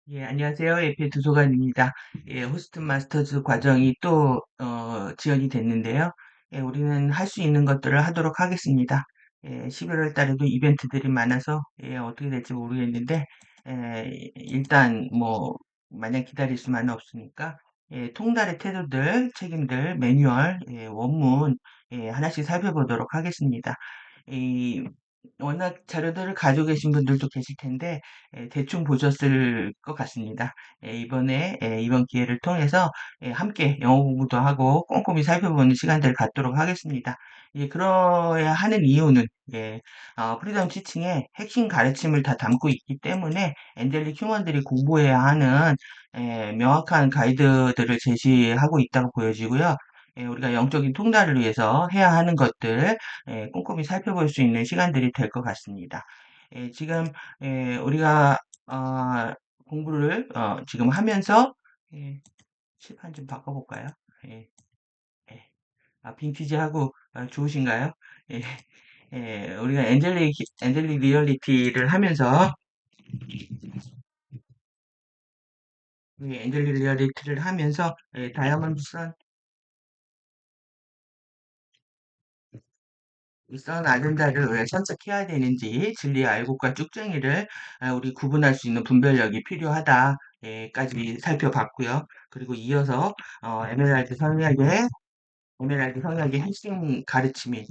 예, 안녕하세요. 에페 도서관입니다. 예, 호스트 마스터즈 과정이 또, 지연이 됐는데요. 예, 우리는 할 수 있는 것들을 하도록 하겠습니다. 예, 11월 달에도 이벤트들이 많아서, 예, 어떻게 될지 모르겠는데, 일단, 마냥 기다릴 수만은 없으니까, 예, 통달의 태도들, 책임들, 매뉴얼, 예, 원문, 예, 하나씩 살펴보도록 하겠습니다. 이, 워낙 자료들을 가지고 계신 분들도 계실 텐데, 대충 보셨을 것 같습니다. 이번 기회를 통해서 함께 영어 공부도 하고 꼼꼼히 살펴보는 시간들을 갖도록 하겠습니다. 그러야 하는 이유는 프리덤 티칭의 핵심 가르침을 다 담고 있기 때문에 엔젤릭 휴먼들이 공부해야 하는 명확한 가이드들을 제시하고 있다고 보여지고요. 우리가 영적인 통달을 위해서 해야 하는 것들 꼼꼼히 살펴볼 수 있는 시간들이 될 것 같습니다. 지금 우리가 어, 공부를 지금 하면서 예, 칠판 좀 바꿔볼까요? 예, 예. 빈티지하고 좋으신가요? 예, 우리가 엔젤릭 리얼리티를 하면서 다이아몬드 선 아젠다를 왜 선택해야 되는지 진리의 알곡과 쭉정이를 우리 구분할 수 있는 분별력이 필요하다까지 살펴봤고요. 그리고 이어서 에메랄드 성역의 핵심 가르침인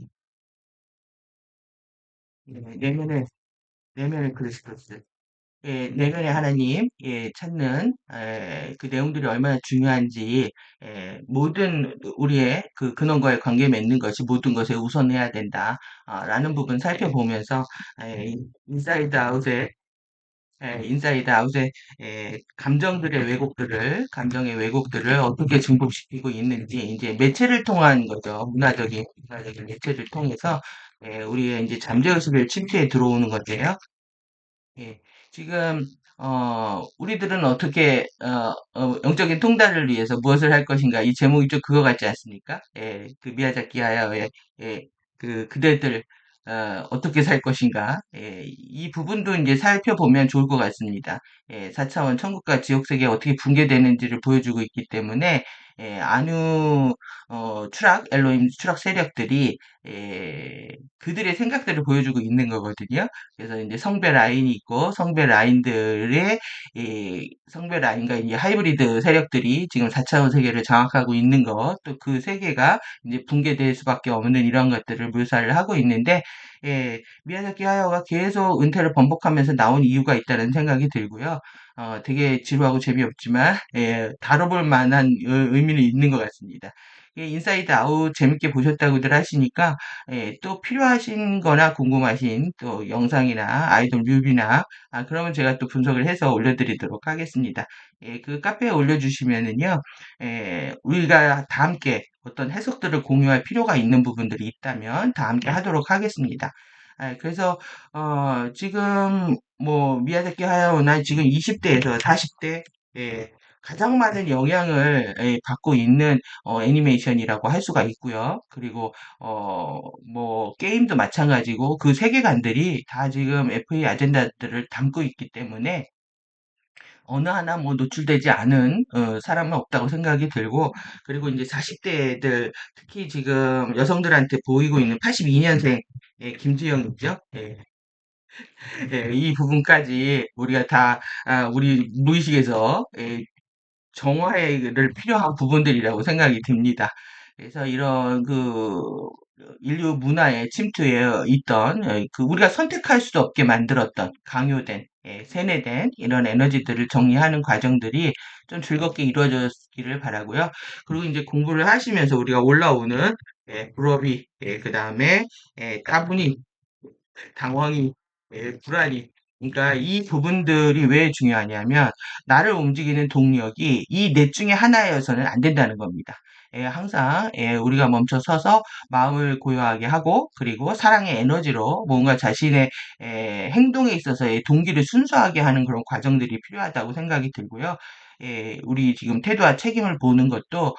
내면의 내면의 그리스도스 내면의 하나님 찾는 그 내용들이 얼마나 중요한지 모든 우리의 그 근원과의 관계 맺는 것이 모든 것에 우선해야 된다. 라는 부분 살펴보면서 에, 인사이드 아웃의 인사이드 아웃의 감정의 왜곡들을 어떻게 증폭시키고 있는지 이제 매체를 통한 거죠. 문화적인 매체를 통해서 우리의 이제 잠재의식을 침투해 들어오는 건데요. 예, 지금 우리들은 어떻게 영적인 통달을 위해서 무엇을 할 것인가 이 제목이 좀 그거 같지 않습니까? 그 미야자키 하야오의 그대들 어떻게 살 것인가? 이 부분도 이제 살펴보면 좋을 것 같습니다. 4차원 천국과 지옥 세계가 어떻게 붕괴되는지를 보여주고 있기 때문에 안유 엘로힘 추락 세력들이 그들의 생각들을 보여주고 있는 거거든요. 그래서 이제 성배 라인이 있고 성배 라인과 이제 하이브리드 세력들이 지금 4차원 세계를 장악하고 있는 것, 또 그 세계가 이제 붕괴될 수밖에 없는 이런 것들을 묘사를 하고 있는데, 미야자키 하야오가 계속 은퇴를 번복하면서 나온 이유가 있다는 생각이 들고요. 되게 지루하고 재미없지만, 다뤄볼 만한 의미는 있는 것 같습니다. 인사이드 아웃 재밌게 보셨다고들 하시니까, 또 필요하신 거나 궁금하신 또 영상이나 아이돌 뮤비나, 그러면 제가 또 분석을 해서 올려드리도록 하겠습니다. 그 카페에 올려주시면은요, 우리가 다 함께 어떤 해석들을 공유할 필요가 있는 부분들이 있다면 다 함께 하도록 하겠습니다. 지금 미야자키 하야오나 지금 20대에서 40대, 가장 많은 영향을 받고 있는 애니메이션이라고 할 수가 있고요. 그리고 게임도 마찬가지고 그 세계관들이 다 지금 FA 아젠다들을 담고 있기 때문에 어느 하나 노출되지 않은 사람은 없다고 생각이 들고 그리고 이제 40대들 특히 지금 여성들한테 보이고 있는 82년생 김지영 있죠? 이 부분까지 우리가 다 우리 무의식에서 정화를 필요한 부분들이라고 생각이 듭니다. 그래서 이런 인류 문화의 침투에 있던 그 우리가 선택할 수 없게 만들었던 강요된 세뇌된 이런 에너지들을 정리하는 과정들이 좀 즐겁게 이루어졌기를 바라고요. 그리고 이제 공부를 하시면서 우리가 올라오는 불업이 그다음에 따분이 당황이, 불안이. 그러니까 이 부분들이 왜 중요하냐면 나를 움직이는 동력이 이 넷 중에 하나여서는 안 된다는 겁니다. 항상 우리가 멈춰 서서 마음을 고요하게 하고 그리고 사랑의 에너지로 뭔가 자신의 행동에 있어서의 동기를 순수하게 하는 그런 과정들이 필요하다고 생각이 들고요. 우리 지금 태도와 책임을 보는 것도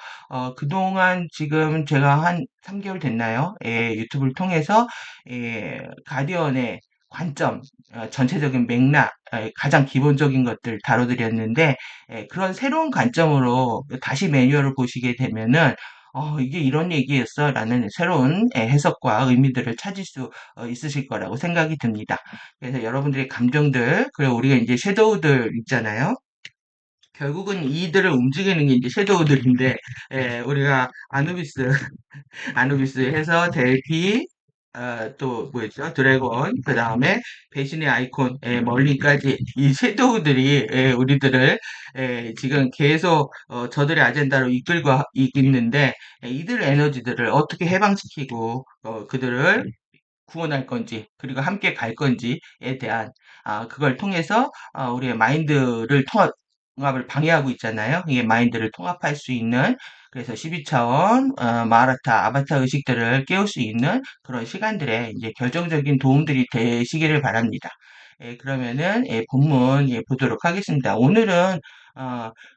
그동안 지금 제가 한 3개월 됐나요? 유튜브를 통해서 가디언의 관점, 전체적인 맥락, 가장 기본적인 것들 다뤄드렸는데, 그런 새로운 관점으로 다시 매뉴얼을 보시게 되면은, 이게 이런 얘기였어 라는 새로운 해석과 의미들을 찾을 수 있으실 거라고 생각이 듭니다. 그래서 여러분들의 감정들, 그리고 우리가 이제 섀도우들 있잖아요. 결국은 이들을 움직이는 게 이제 섀도우들인데, 우리가 아누비스 해서 델피, 또 뭐였죠? 드래곤, 그 다음에 배신의 아이콘, 멀리까지 이 섀도우들이 우리들을 지금 계속 저들의 아젠다로 이끌고 있는데 이들 에너지들을 어떻게 해방시키고 그들을 구원할 건지, 그리고 함께 갈 건지에 대한, 그걸 통해서, 우리의 마인드를 통합을 방해하고 있잖아요. 이게 마인드를 통합할 수 있는, 그래서 12차원, 마라타, 아바타 의식들을 깨울 수 있는 그런 시간들에 이제 결정적인 도움들이 되시기를 바랍니다. 그러면은, 본문, 보도록 하겠습니다. 오늘은,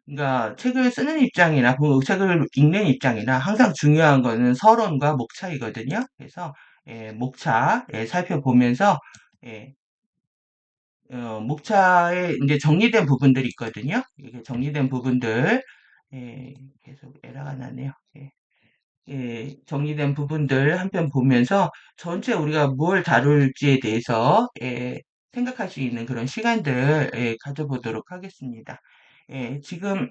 그러니까 책을 쓰는 입장이나, 그 책을 읽는 입장이나 항상 중요한 거는 서론과 목차이거든요. 그래서, 목차 살펴보면서 예, 목차에 이제 정리된 부분들이 있거든요. 이게 정리된 부분들 계속 에러가 나네요. 정리된 부분들 한 편 보면서 전체 우리가 뭘 다룰지에 대해서 생각할 수 있는 그런 시간들 가져보도록 하겠습니다. 지금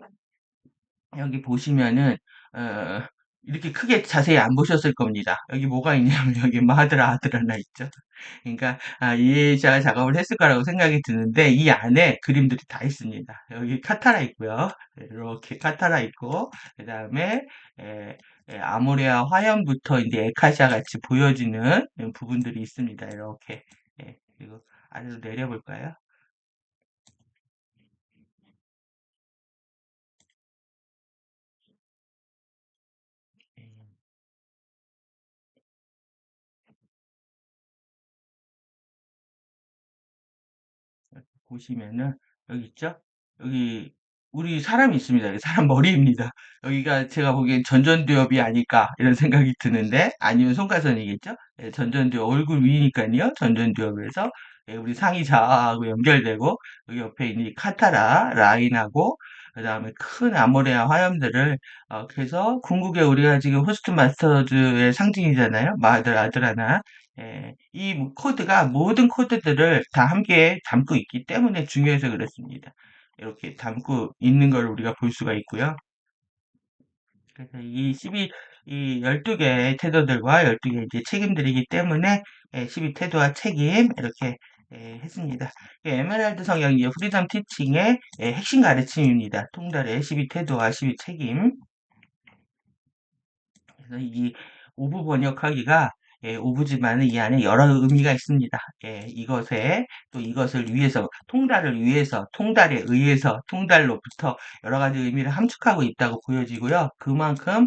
여기 보시면은 어, 이렇게 크게 자세히 안 보셨을 겁니다. 여기 뭐가 있냐면 여기 마하드라 아드라나 있죠. 그러니까 이해자 작업을 했을 거라고 생각이 드는데 이 안에 그림들이 다 있습니다. 여기 카타라 있고요. 이렇게 카타라 있고 그 다음에 아모레아 화염부터 이제 에카시아 같이 보여지는 부분들이 있습니다. 이렇게 그리고 아래로 내려볼까요? 예, 보시면은 여기 있죠? 여기 우리 사람이 있습니다. 여기 사람 머리입니다. 여기가 제가 보기엔 전전두엽이 아닐까 이런 생각이 드는데 아니면 손가선이겠죠? 전전두엽 얼굴 위니까요. 전전두엽에서 우리 상의 좌하고 연결되고 여기 옆에 있는 이 카타라 라인하고 그다음에 큰 아모레아 화염들을 그래서 궁극의 우리가 지금 호스트 마스터즈의 상징이잖아요. 마들 아드라나 이 코드가 모든 코드들을 다 함께 담고 있기 때문에 중요해서 그렇습니다. 이렇게 담고 있는 걸 우리가 볼 수가 있고요. 그래서 이 12개의 태도들과 12개의 이제 책임들이기 때문에 12 태도와 책임 이렇게 했습니다. 에메랄드 성경 이제 프리덤 티칭의 핵심 가르침입니다. 통달의 12 태도와 12 책임. 그래서 이 오부 번역하기가 오부지만은 이 안에 여러 의미가 있습니다. 이것에 또 이것을 위해서 통달을 위해서 통달에 의해서 통달로부터 여러 가지 의미를 함축하고 있다고 보여지고요. 그만큼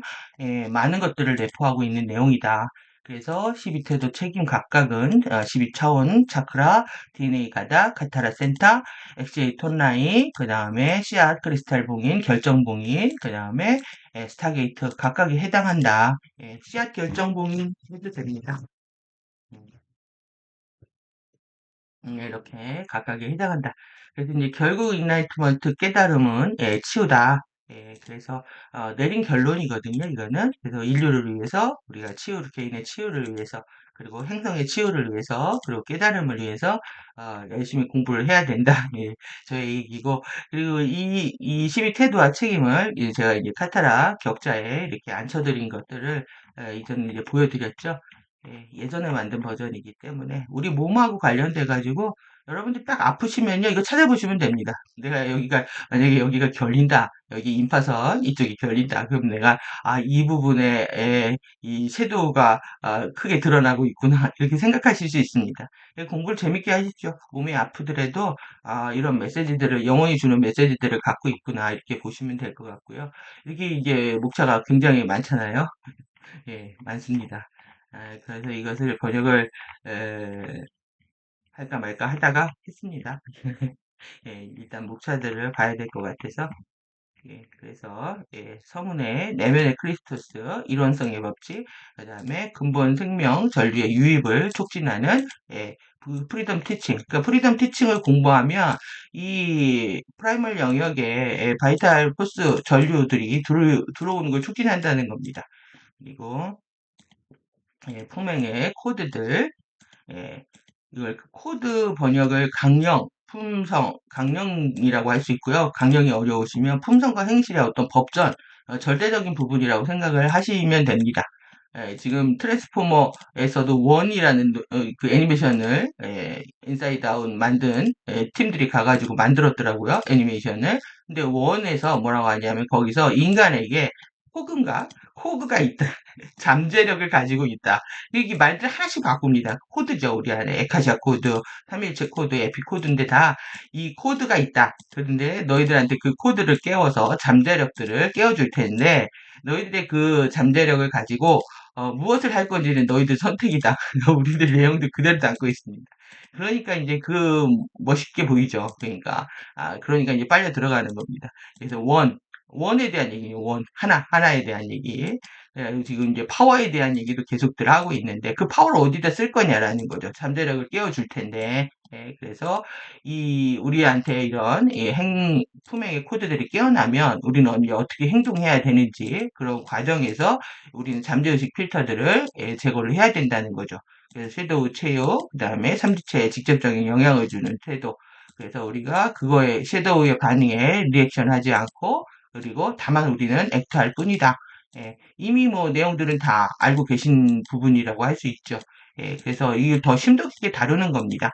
많은 것들을 내포하고 있는 내용이다. 그래서 12태도 책임 각각은 12차원 차크라, DNA 가닥, 카타라 센터, XJ 톤라인, 그 다음에 씨앗 크리스탈 봉인, 결정 봉인, 그 다음에 스타게이트 각각에 해당한다. 씨앗 결정 봉인 해도 됩니다. 음, 이렇게 각각에 해당한다. 그래서 이제 결국 인라이트먼트 깨달음은 치유다. 그래서 내린 결론이거든요. 이거는 그래서 인류를 위해서 우리가 개인의 치유를 위해서 그리고 행성의 치유를 위해서 그리고 깨달음을 위해서 열심히 공부를 해야 된다. 저의 얘기고 그리고 이 12태도와 책임을 이제 제가 이제 카타라 격자에 이렇게 앉혀드린 것들을 이전에 이제 보여드렸죠. 예전에 만든 버전이기 때문에 우리 몸하고 관련돼 가지고 여러분들 딱 아프시면요 이거 찾아보시면 됩니다. 내가 여기가 만약에 여기가 결린다 여기 임파선 이쪽이 결린다 그럼 내가 이 부분에 이 섀도우가 크게 드러나고 있구나 이렇게 생각하실 수 있습니다. 공부를 재밌게 하십시오. 몸이 아프더라도 이런 메시지들을 영혼이 주는 메시지들을 갖고 있구나 이렇게 보시면 될 것 같고요. 이게 이제 목차가 굉장히 많잖아요. 많습니다. 그래서 이것을 번역을 할까 말까 하다가 했습니다. 일단 목차들을 봐야 될 것 같아서 그래서 서문의 내면의 크리스토스, 이론성의 법칙, 그다음에 근본 생명 전류의 유입을 촉진하는 프리덤 티칭. 그러니까 프리덤 티칭을 공부하면 이 프라이멀 영역에 바이탈 포스 전류들이 들어오는 걸 촉진한다는 겁니다. 그리고 품행의 코드들, 예, 이걸 코드 번역을 강령, 품성, 강령이라고 할 수 있고요. 강령이 어려우시면 품성과 행실의 어떤 법전, 절대적인 부분이라고 생각을 하시면 됩니다. 지금 트랜스포머에서도 원이라는 그 애니메이션을 인사이드 아웃 만든 팀들이 가가지고 만들었더라고요. 애니메이션을. 근데 원에서 뭐라고 하냐면 거기서 인간에게 코그가 있다. 잠재력을 가지고 있다. 이게 말들 하나씩 바꿉니다. 코드죠. 우리 안에 에카시아 코드, 3일체 코드, 에피 코드인데 다 이 코드가 있다. 그런데 너희들한테 그 코드를 깨워서 잠재력들을 깨워줄 텐데 너희들의 그 잠재력을 가지고 무엇을 할 건지는 너희들 선택이다. 우리들 내용도 그대로 담고 있습니다. 그러니까 이제 그 멋있게 보이죠. 그러니까 이제 빨려 들어가는 겁니다. 그래서 원에 대한 얘기예요. 하나에 대한 얘기. 지금 이제 파워에 대한 얘기도 계속들 하고 있는데 그 파워를 어디다 쓸 거냐라는 거죠. 잠재력을 깨워줄 텐데. 그래서 우리한테 이런 품행의 코드들이 깨어나면 우리는 이제 어떻게 행동해야 되는지 그런 과정에서 우리는 잠재의식 필터들을 제거를 해야 된다는 거죠. 그래서 섀도우 체육, 그 다음에 삼지체에 직접적인 영향을 주는 태도. 그래서 우리가 그거에 섀도우의 반응에 리액션 하지 않고 그리고 다만 우리는 액트할 뿐이다. 이미 뭐 내용들은 다 알고 계신 부분이라고 할 수 있죠. 그래서 이게 더 심도 깊게 다루는 겁니다.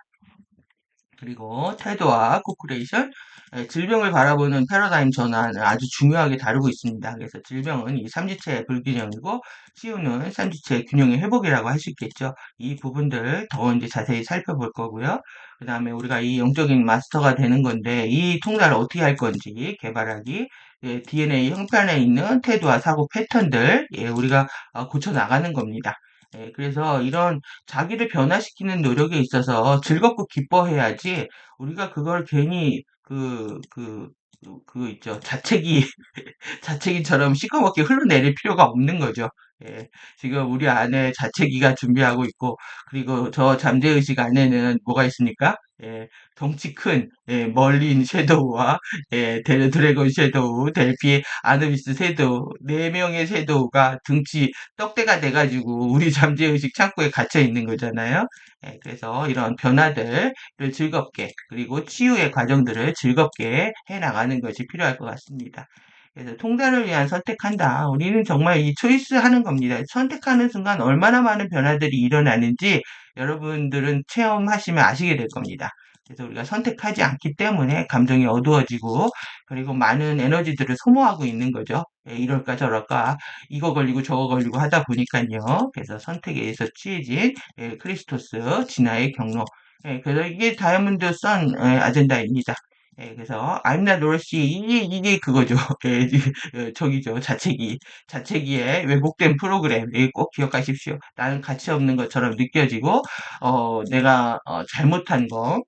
그리고 태도와 코쿠레이션, 질병을 바라보는 패러다임 전환을 아주 중요하게 다루고 있습니다. 그래서 질병은 이 삼지체의 불균형이고 치유는 삼지체의 균형의 회복이라고 할 수 있겠죠. 이 부분들 더 이제 자세히 살펴볼 거고요. 그 다음에 우리가 이 영적인 마스터가 되는 건데 이 통달을 어떻게 할 건지 개발하기, DNA 형편에 있는 태도와 사고 패턴들 우리가 고쳐 나가는 겁니다. 그래서 이런 자기를 변화시키는 노력에 있어서 즐겁고 기뻐해야지 우리가 그걸 괜히 있죠. 자책이처럼 시커멓게 흘러내릴 필요가 없는 거죠. 예, 지금 우리 안에 자책이가 준비하고 있고, 그리고 저 잠재의식 안에는 뭐가 있습니까? 덩치 큰, 멀린 섀도우와, 드래곤 섀도우, 델피 아누비스 섀도우, 네 명의 섀도우가 등치 떡대가 돼가지고 우리 잠재의식 창고에 갇혀 있는 거잖아요. 그래서 이런 변화들을 즐겁게, 그리고 치유의 과정들을 즐겁게 해 나가는 것이 필요할 것 같습니다. 그래서 통달을 위한 선택한다. 우리는 정말 이 초이스 하는 겁니다. 선택하는 순간 얼마나 많은 변화들이 일어나는지 여러분들은 체험하시면 아시게 될 겁니다. 그래서 우리가 선택하지 않기 때문에 감정이 어두워지고 그리고 많은 에너지들을 소모하고 있는 거죠. 이럴까 저럴까 이거 걸리고 저거 걸리고 하다 보니까요. 그래서 선택에 의해서 취해진 크리스토스 진화의 경로. 그래서 이게 다이아몬드 선 아젠다입니다. 그래서 I'm not Rushy 이게 그거죠. 저기죠. 자체기의 왜곡된 프로그램 꼭 기억하십시오. 나는 가치 없는 것처럼 느껴지고 내가 잘못한 거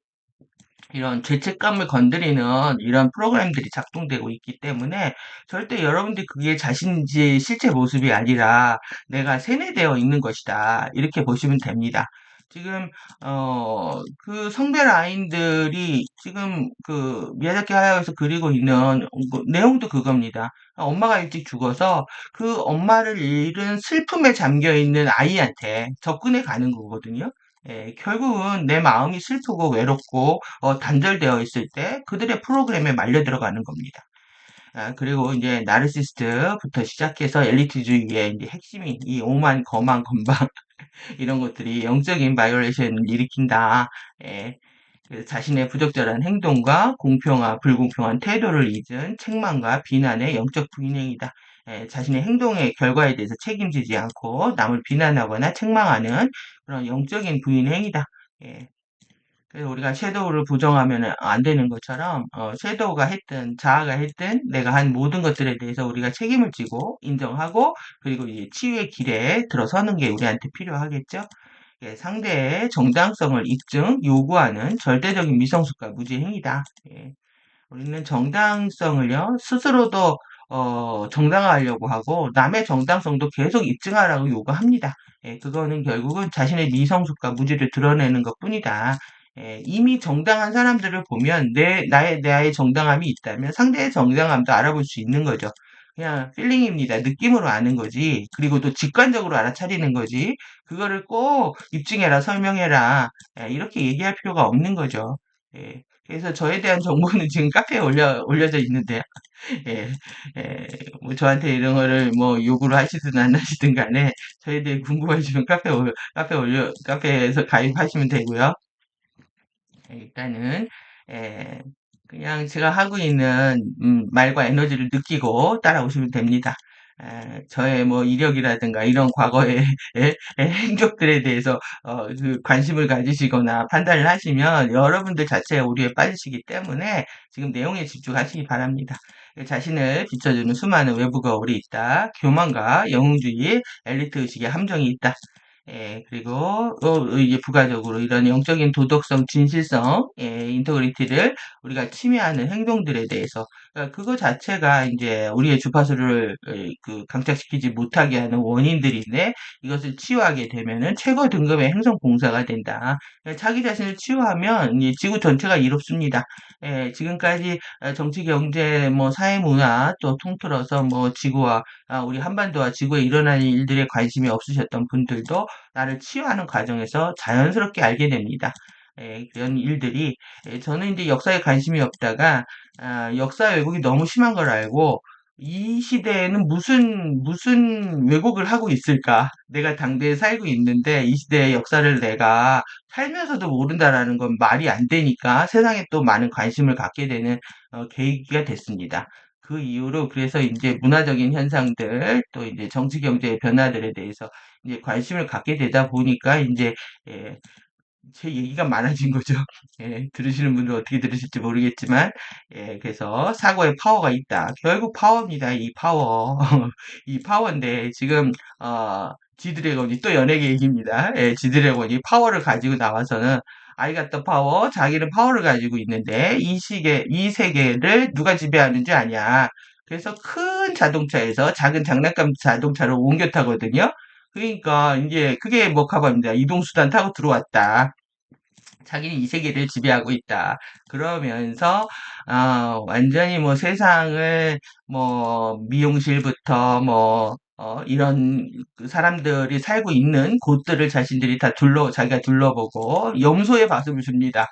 이런 죄책감을 건드리는 이런 프로그램들이 작동되고 있기 때문에 절대 여러분들이 그게 자신의 실제 모습이 아니라 내가 세뇌되어 있는 것이다. 이렇게 보시면 됩니다. 지금 그 성별 라인들이 지금 그 미야자키 하야오에서 그리고 있는 내용도 그겁니다. 엄마가 일찍 죽어서 그 엄마를 잃은 슬픔에 잠겨 있는 아이한테 접근해 가는 거거든요. 결국은 내 마음이 슬프고 외롭고 단절되어 있을 때 그들의 프로그램에 말려 들어가는 겁니다. 그리고 이제 나르시스트부터 시작해서 엘리트주의의 이제 핵심인 이 오만, 거만, 건방 이런 것들이 영적인 바이올레이션을 일으킨다. 예, 그래서 자신의 부적절한 행동과 공평한 불공평한 태도를 잊은 책망과 비난의 영적 부인행이다. 자신의 행동의 결과에 대해서 책임지지 않고 남을 비난하거나 책망하는 그런 영적인 부인행이다. 예, 그래서 우리가 섀도우를 부정하면 안 되는 것처럼 섀도우가 했든 자아가 했든 내가 한 모든 것들에 대해서 우리가 책임을 지고 인정하고 그리고 이제 치유의 길에 들어서는 게 우리한테 필요하겠죠. 상대의 정당성을 입증, 요구하는 절대적인 미성숙과 무지행위다. 우리는 정당성을요, 스스로도 정당화하려고 하고 남의 정당성도 계속 입증하라고 요구합니다. 그거는 결국은 자신의 미성숙과 무지를 드러내는 것뿐이다. 이미 정당한 사람들을 보면 나의 정당함이 있다면 상대의 정당함도 알아볼 수 있는 거죠. 그냥 필링입니다. 느낌으로 아는 거지. 그리고 또 직관적으로 알아차리는 거지. 그거를 꼭 입증해라, 설명해라. 이렇게 얘기할 필요가 없는 거죠. 그래서 저에 대한 정보는 지금 카페에 올려져 있는데요. 예, 뭐 저한테 이런 거를 뭐 요구를 하시든 안 하시든 간에 저에 대해 궁금하시면 카페에서 가입하시면 되고요. 일단은 에, 그냥 제가 하고 있는 말과 에너지를 느끼고 따라오시면 됩니다. 저의 뭐 이력이라든가 이런 과거의 행적들에 대해서 그 관심을 가지시거나 판단을 하시면 여러분들 자체가 오류에 빠지시기 때문에 지금 내용에 집중하시기 바랍니다. 자신을 비춰주는 수많은 외부 거울이 있다. 교만과 영웅주의, 엘리트 의식의 함정이 있다. 그리고 이제 부가적으로 이런 영적인 도덕성, 진실성, 인터그리티를 우리가 침해하는 행동들에 대해서 그거 자체가 이제 우리의 주파수를 그 강착시키지 못하게 하는 원인들인데 이것을 치유하게 되면은 최고 등급의 행성 봉사가 된다. 자기 자신을 치유하면 이 지구 전체가 이롭습니다. 지금까지 정치, 경제, 뭐 사회, 문화 또 통틀어서 뭐 지구와 우리 한반도와 지구에 일어나는 일들에 관심이 없으셨던 분들도 나를 치유하는 과정에서 자연스럽게 알게 됩니다. 그런 일들이 저는 이제 역사에 관심이 없다가 역사 왜곡이 너무 심한 걸 알고 이 시대에는 무슨 왜곡을 하고 있을까? 내가 당대에 살고 있는데 이 시대의 역사를 내가 살면서도 모른다라는 건 말이 안 되니까 세상에 또 많은 관심을 갖게 되는 계기가 됐습니다. 그 이후로 그래서 이제 문화적인 현상들 또 이제 정치 경제의 변화들에 대해서 이제 관심을 갖게 되다 보니까 이제 예, 제 얘기가 많아진 거죠. 들으시는 분들 어떻게 들으실지 모르겠지만, 그래서 사고에 파워가 있다. 결국 파워입니다. 이 파워. 이 파워인데, 지금, 지드래곤이 또 연예계 얘기입니다. 지드래곤이 파워를 가지고 나와서는, I got the power, 자기는 파워를 가지고 있는데, 이 세계를 누가 지배하는지 아냐. 그래서 큰 자동차에서 작은 장난감 자동차를 옮겨 타거든요. 그러니까, 이제, 그게 뭐 카바입니다. 이동수단 타고 들어왔다. 자기는 이 세계를 지배하고 있다. 그러면서 완전히 뭐 세상을 뭐 미용실부터 뭐 이런 그 사람들이 살고 있는 곳들을 자신들이 다 자기가 둘러보고 염소의 밥을 줍니다.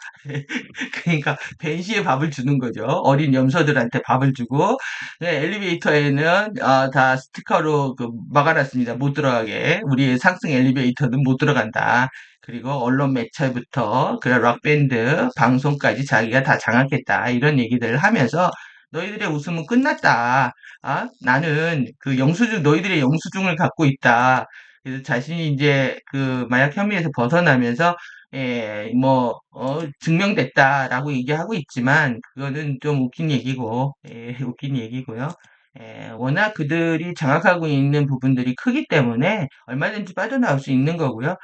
그러니까 벤시에 밥을 주는 거죠. 어린 염소들한테 밥을 주고 엘리베이터에는 다 스티커로 그 막아놨습니다. 못 들어가게. 우리의 상승 엘리베이터는 못 들어간다. 그리고 언론 매체부터 그런 락밴드 방송까지 자기가 다 장악했다. 이런 얘기들을 하면서 너희들의 웃음은 끝났다. 나는 그 너희들의 영수증을 갖고 있다. 그래서 자신이 이제 그 마약 혐의에서 벗어나면서 증명됐다라고 얘기하고 있지만, 그거는 좀 웃긴 얘기고, 웃긴 얘기고요. 워낙 그들이 장악하고 있는 부분들이 크기 때문에 얼마든지 빠져나올 수 있는 거고요.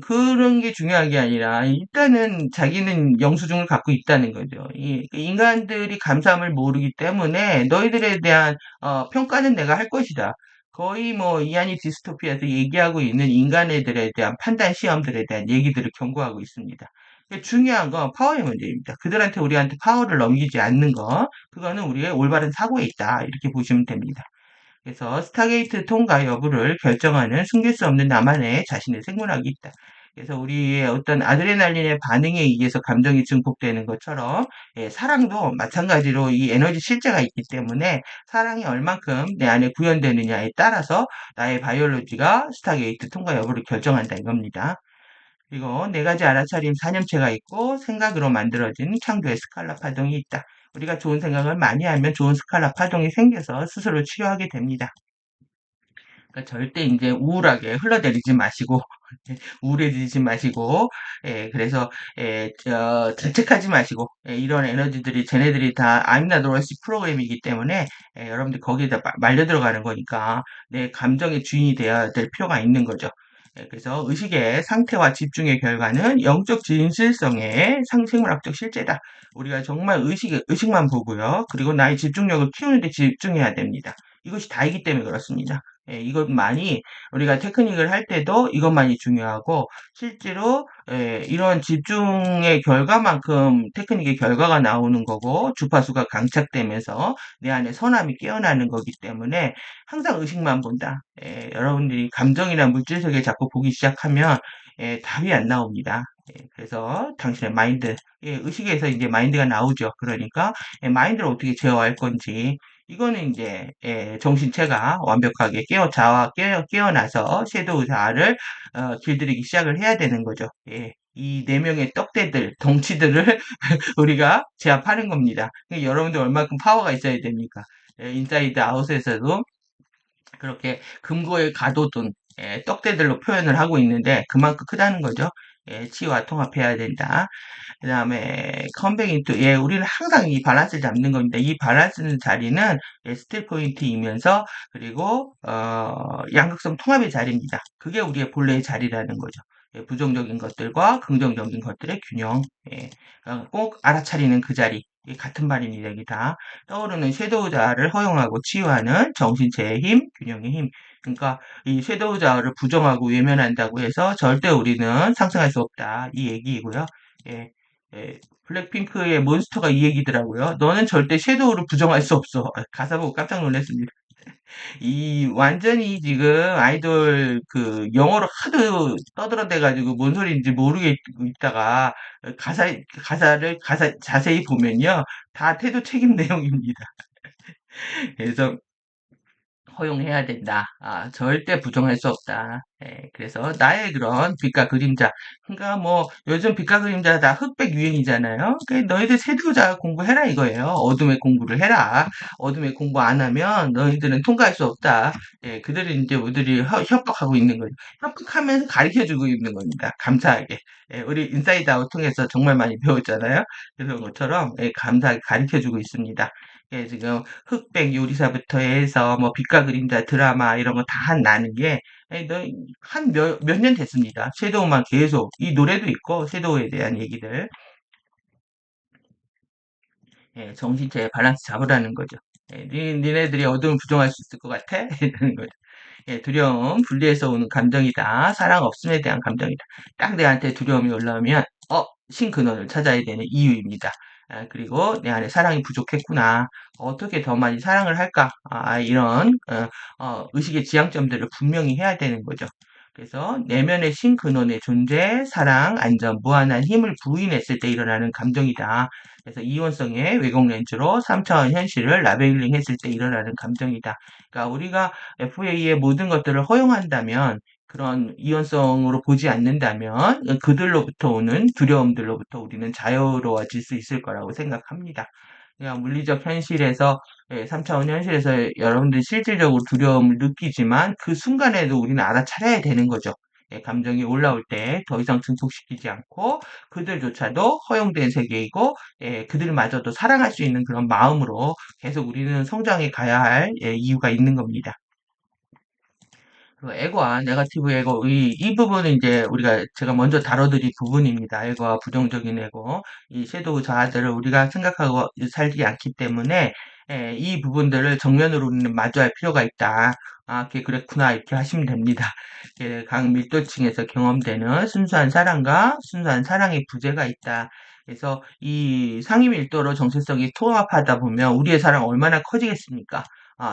그런 게 중요한 게 아니라, 일단은 자기는 영수증을 갖고 있다는 거죠. 그 인간들이 감사함을 모르기 때문에 너희들에 대한, 평가는 내가 할 것이다. 거의 뭐, 이안이 디스토피아에서 얘기하고 있는 인간애들에 대한 판단 시험들에 대한 얘기들을 경고하고 있습니다. 중요한 건 파워의 문제입니다. 그들한테 우리한테 파워를 넘기지 않는 거, 그거는 우리의 올바른 사고에 있다. 이렇게 보시면 됩니다. 그래서 스타게이트 통과 여부를 결정하는 숨길 수 없는 나만의 자신의 생물학이 있다. 그래서 우리의 어떤 아드레날린의 반응에 의해서 감정이 증폭되는 것처럼 사랑도 마찬가지로 이 에너지 실제가 있기 때문에 사랑이 얼만큼 내 안에 구현되느냐에 따라서 나의 바이올로지가 스타게이트 통과 여부를 결정한다 이겁니다. 그리고 네 가지 알아차림 사념체가 있고 생각으로 만들어진 창조의 스칼라 파동이 있다. 우리가 좋은 생각을 많이 하면 좋은 스칼라 파동이 생겨서 스스로 치료하게 됩니다. 그러니까 절대 이제 우울하게 흘러내리지 마시고 우울해지지 마시고 그래서 자책하지 마시고 이런 에너지들이 쟤네들이 다 I'm not Rusty 프로그램이기 때문에 여러분들 거기에다 말려 들어가는 거니까 내 감정의 주인이 되어야 될 필요가 있는 거죠. 그래서 의식의 상태와 집중의 결과는 영적 진실성의 생물학적 실제다. 우리가 정말 의식만 보고요. 그리고 나의 집중력을 키우는데 집중해야 됩니다. 이것이 다이기 때문에 그렇습니다. 이것만이 우리가 테크닉을 할 때도 이것만이 중요하고 실제로 이런 집중의 결과만큼 테크닉의 결과가 나오는 거고 주파수가 강착되면서 내 안에 선함이 깨어나는 거기 때문에 항상 의식만 본다. 여러분들이 감정이나 물질 세계 자꾸 보기 시작하면 답이 안 나옵니다. 그래서 당신의 마인드, 의식에서 이제 마인드가 나오죠. 그러니까 마인드를 어떻게 제어할 건지 이거는 이제 정신체가 완벽하게 깨어나서 섀도우 자아를 길들이기 시작을 해야 되는 거죠. 이 네 명의 떡대들, 덩치들을 우리가 제압하는 겁니다. 그러니까 여러분들 얼마큼 파워가 있어야 됩니까? 인사이드 아웃에서도 그렇게 금고에 가둬둔 떡대들로 표현을 하고 있는데 그만큼 크다는 거죠. 치유와 통합해야 된다. 그 다음에 컴백 인투, 우리는 항상 이 밸런스를 잡는 겁니다. 이 밸런스 자리는 스틸 포인트이면서 그리고 양극성 통합의 자리입니다. 그게 우리의 본래의 자리라는 거죠. 부정적인 것들과 긍정적인 것들의 균형, 꼭 알아차리는 그 자리. 같은 말입니다. 여기 다 떠오르는 섀도우 자아를 허용하고 치유하는 정신체의 힘, 균형의 힘. 그러니까 이 섀도우 자아를 부정하고 외면한다고 해서 절대 우리는 상승할 수 없다. 이 얘기이고요. 예, 블랙핑크의 몬스터가 이 얘기더라고요. 너는 절대 섀도우를 부정할 수 없어. 가사 보고 깜짝 놀랐습니다. 이 완전히 지금 아이돌 그 영어로 하도 떠들어대가지고 뭔 소리인지 모르겠고 있다가 가사 자세히 보면요. 다 태도 책임 내용입니다. 그래서 허용해야 된다. 절대 부정할 수 없다. 그래서 나의 그런 빛과 그림자. 그러니까 뭐 요즘 빛과 그림자 다 흑백 유행이잖아요. 그러니까 너희들 세두자 공부해라 이거예요. 어둠의 공부를 해라. 어둠의 공부 안 하면 너희들은 통과할 수 없다. 그들은 이제 우리들이 협박하고 있는 거죠. 협박하면서 가르쳐주고 있는 겁니다. 감사하게. 우리 인사이드 아웃 통해서 정말 많이 배웠잖아요. 그런 것처럼 감사하게 가르쳐주고 있습니다. 지금 흑백 요리사부터 해서 뭐 빛과 그림자 드라마 이런 거 다 나는 게 한 몇 년 됐습니다. 섀도우만 계속 이 노래도 있고 섀도우에 대한 얘기들 정신체의 밸런스 잡으라는 거죠. 니네들이 어둠을 부정할 수 있을 것 같아? 이러는 거죠. 두려움, 분리해서 오는 감정이다. 사랑 없음에 대한 감정이다. 딱 내한테 두려움이 올라오면, 신근원을 찾아야 되는 이유입니다. 그리고 내 안에 사랑이 부족했구나. 어떻게 더 많이 사랑을 할까? 이런, 의식의 지향점들을 분명히 해야 되는 거죠. 그래서 내면의 신근원의 존재, 사랑, 안전, 무한한 힘을 부인했을 때 일어나는 감정이다. 그래서 이원성의 왜곡 렌즈로 3차원 현실을 라벨링 했을 때 일어나는 감정이다. 그러니까 우리가 FA의 모든 것들을 허용한다면 그런 이원성으로 보지 않는다면 그들로부터 오는 두려움들로부터 우리는 자유로워질 수 있을 거라고 생각합니다. 그냥 물리적 현실에서 3차원 현실에서 여러분들이 실질적으로 두려움을 느끼지만 그 순간에도 우리는 알아차려야 되는 거죠. 감정이 올라올 때 더 이상 증폭시키지 않고 그들조차도 허용된 세계이고 그들마저도 사랑할 수 있는 그런 마음으로 계속 우리는 성장해 가야 할 이유가 있는 겁니다. 그 에고와 네거티브 에고 이 부분은 이제 우리가 제가 먼저 다뤄드릴 부분입니다. 에고와 부정적인 에고 이 섀도우 자아들을 우리가 생각하고 살지 않기 때문에 이 부분들을 정면으로 우리는 마주할 필요가 있다. 그게 그랬구나 이렇게 하시면 됩니다. 각 밀도층에서 경험되는 순수한 사랑과 순수한 사랑의 부재가 있다. 그래서 이 상위 밀도로 정체성이 통합하다 보면 우리의 사랑 얼마나 커지겠습니까?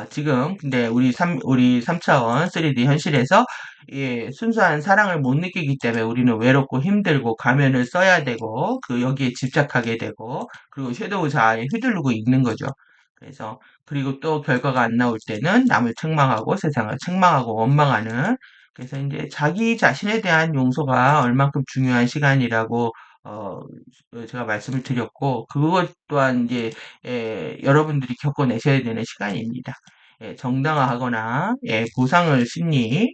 지금 근데 우리 3차원 3D 현실에서 순수한 사랑을 못 느끼기 때문에 우리는 외롭고 힘들고 가면을 써야 되고 여기에 집착하게 되고 그리고 섀도우 자아에 휘둘르고 있는 거죠. 그래서 그리고 또 결과가 안 나올 때는 남을 책망하고 세상을 책망하고 원망하는 그래서 이제 자기 자신에 대한 용서가 얼만큼 중요한 시간이라고 어, 제가 말씀을 드렸고 그것 또한 이제 여러분들이 겪어내셔야 되는 시간입니다. 정당화하거나 보상을 심리,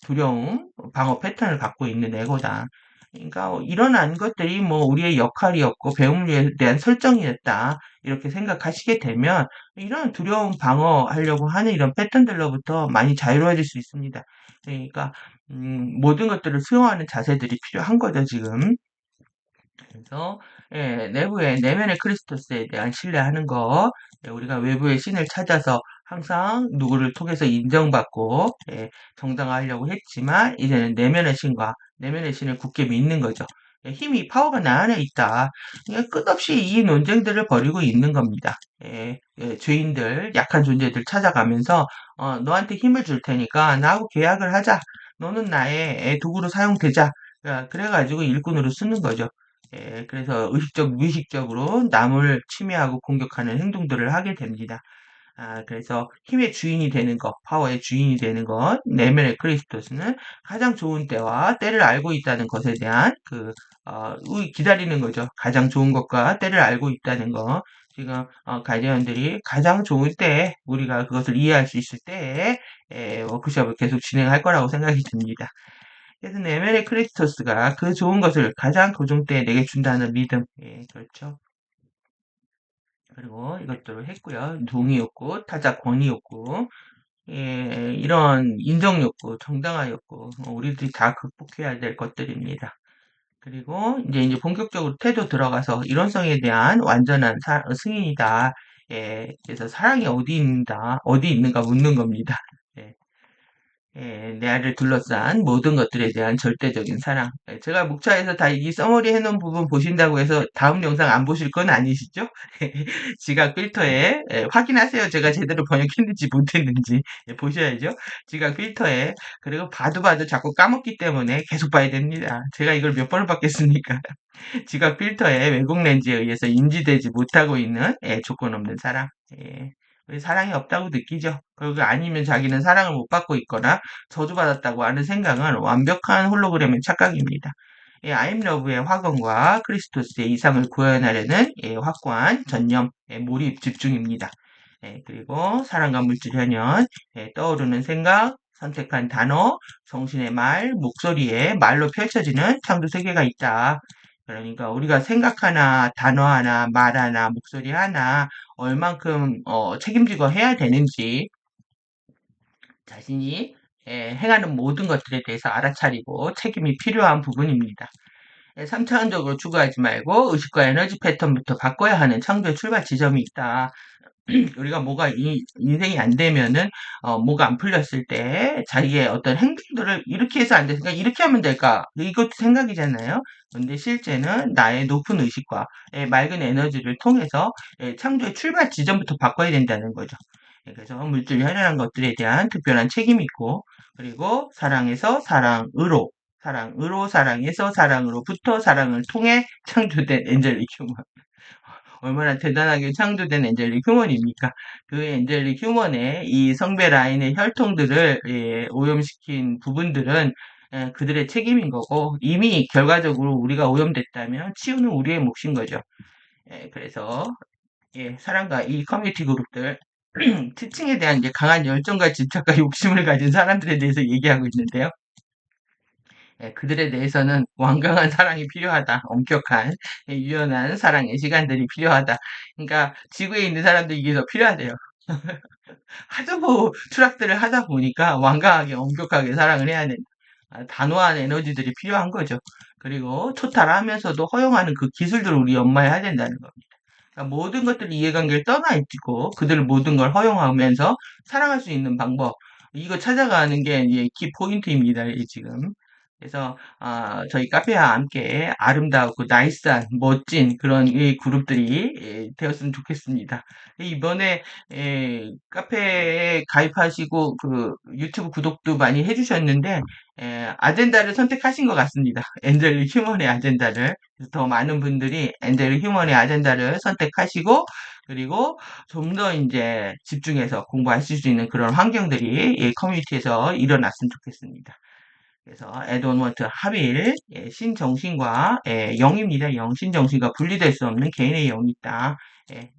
두려움, 방어 패턴을 갖고 있는 에고다. 그러니까 일어난 것들이 뭐 우리의 역할이었고 배움에 대한 설정이었다. 이렇게 생각하시게 되면 이런 두려움 방어하려고 하는 이런 패턴들로부터 많이 자유로워질 수 있습니다. 그러니까 모든 것들을 수용하는 자세들이 필요한 거죠, 지금. 그래서 내부의 내면의 크리스토스에 대한 신뢰하는 거, 우리가 외부의 신을 찾아서 항상 누구를 통해서 인정받고 정당화하려고 했지만 이제는 내면의 신과 내면의 신을 굳게 믿는 거죠. 힘이 파워가 나 안에 있다. 그러니까 끝없이 이 논쟁들을 벌이고 있는 겁니다. 죄인들, 약한 존재들 찾아가면서 너한테 힘을 줄 테니까 나하고 계약을 하자. 너는 나의 도구로 사용되자. 그래가지고 일꾼으로 쓰는 거죠. 그래서 의식적, 무의식적으로 남을 침해하고 공격하는 행동들을 하게 됩니다. 그래서 힘의 주인이 되는 것, 파워의 주인이 되는 것, 내면의 크리스토스는 가장 좋은 때와 때를 알고 있다는 것에 대한 기다리는 거죠. 가장 좋은 것과 때를 알고 있다는 것. 지금, 가이드원들이 가장 좋은 때에 우리가 그것을 이해할 수 있을 때에 워크숍을 계속 진행할 거라고 생각이 듭니다. 그래서 내면의 크리스토스가 그 좋은 것을 가장 고종 때 내게 준다는 믿음. 그렇죠. 그리고 이것들을 했고요. 동의욕구, 타자 권위욕구, 이런 인정욕구, 정당화욕구, 우리들이 다 극복해야 될 것들입니다. 그리고 이제 본격적으로 태도 들어가서 이론성에 대한 완전한 승인이다. 그래서 사랑이 어디 있는가 묻는 겁니다. 예. 내 아이를 둘러싼 모든 것들에 대한 절대적인 사랑. 제가 목차에서 다 이 써머리 해놓은 부분 보신다고 해서 다음 영상 안 보실 건 아니시죠? 지각 필터에 확인하세요. 제가 제대로 번역했는지 못했는지 보셔야죠. 지각 필터에 그리고 봐도 자꾸 까먹기 때문에 계속 봐야 됩니다. 제가 이걸 몇 번을 받겠습니까? 지각 필터에 왜곡 렌즈에 의해서 인지되지 못하고 있는 조건 없는 사랑. 왜 사랑이 없다고 느끼죠. 그리고 아니면 자기는 사랑을 못 받고 있거나 저주받았다고 하는 생각은 완벽한 홀로그램의 착각입니다. I'm Love의 확언과 크리스토스의 이상을 구현하려는 확고한 전념, 몰입, 집중입니다. 그리고 사랑과 물질 현현, 떠오르는 생각, 선택한 단어, 정신의 말, 목소리에 말로 펼쳐지는 창조 세계가 있다. 그러니까 우리가 생각 하나, 단어 하나, 말 하나, 목소리 하나 얼만큼 책임지고 해야 되는지 자신이 행하는 모든 것들에 대해서 알아차리고 책임이 필요한 부분입니다. 3차원적으로 추구하지 말고 의식과 에너지 패턴부터 바꿔야 하는 창조의 출발 지점이 있다. 우리가 뭐가 인생이 안 되면은 뭐가 안 풀렸을 때 자기의 어떤 행동들을 이렇게 해서 안 됐으니까 이렇게 하면 될까? 이것도 생각이잖아요. 근데 실제는 나의 높은 의식과 맑은 에너지를 통해서 창조의 출발 지점부터 바꿔야 된다는 거죠. 그래서 물질 현현한 것들에 대한 특별한 책임이 있고 그리고 사랑에서 사랑으로 사랑에서 사랑으로부터 사랑을 통해 창조된 엔젤릭 휴먼. 얼마나 대단하게 창조된 엔젤릭 휴먼입니까? 그 엔젤릭 휴먼의 이 성배 라인의 혈통들을 오염시킨 부분들은 그들의 책임인 거고 이미 결과적으로 우리가 오염됐다면 치유는 우리의 몫인 거죠. 그래서 사람과 이 커뮤니티 그룹들 특징에 대한 이제 강한 열정과 집착과 욕심을 가진 사람들에 대해서 얘기하고 있는데요. 그들에 대해서는 완강한 사랑이 필요하다. 엄격한, 유연한 사랑의 시간들이 필요하다. 그러니까 지구에 있는 사람들이 이게 더 필요하대요. 하도 뭐 추락들을 하다 보니까 완강하게 엄격하게 사랑을 해야 된다. 단호한 에너지들이 필요한 거죠. 그리고 초탈하면서도 허용하는 그 기술들을 우리 연마해야 된다는 겁니다. 그러니까 모든 것들 이해관계를 떠나 있고 그들 모든 걸 허용하면서 사랑할 수 있는 방법. 이거 찾아가는 게 이제 키 포인트입니다. 지금. 그래서 저희 카페와 함께 아름다우고 나이스한 멋진 그런 이 그룹들이 되었으면 좋겠습니다. 이번에 카페에 가입하시고 그 유튜브 구독도 많이 해주셨는데 아젠다를 선택하신 것 같습니다. 엔젤릭 휴먼의 아젠다를. 그래서 더 많은 분들이 엔젤릭 휴먼의 아젠다를 선택하시고 그리고 좀 더 이제 집중해서 공부하실 수 있는 그런 환경들이 이 커뮤니티에서 일어났으면 좋겠습니다. 그래서 에드원먼트 합일 신정신과 영입니다. 영 신정신과 분리될 수 없는 개인의 영이 있다.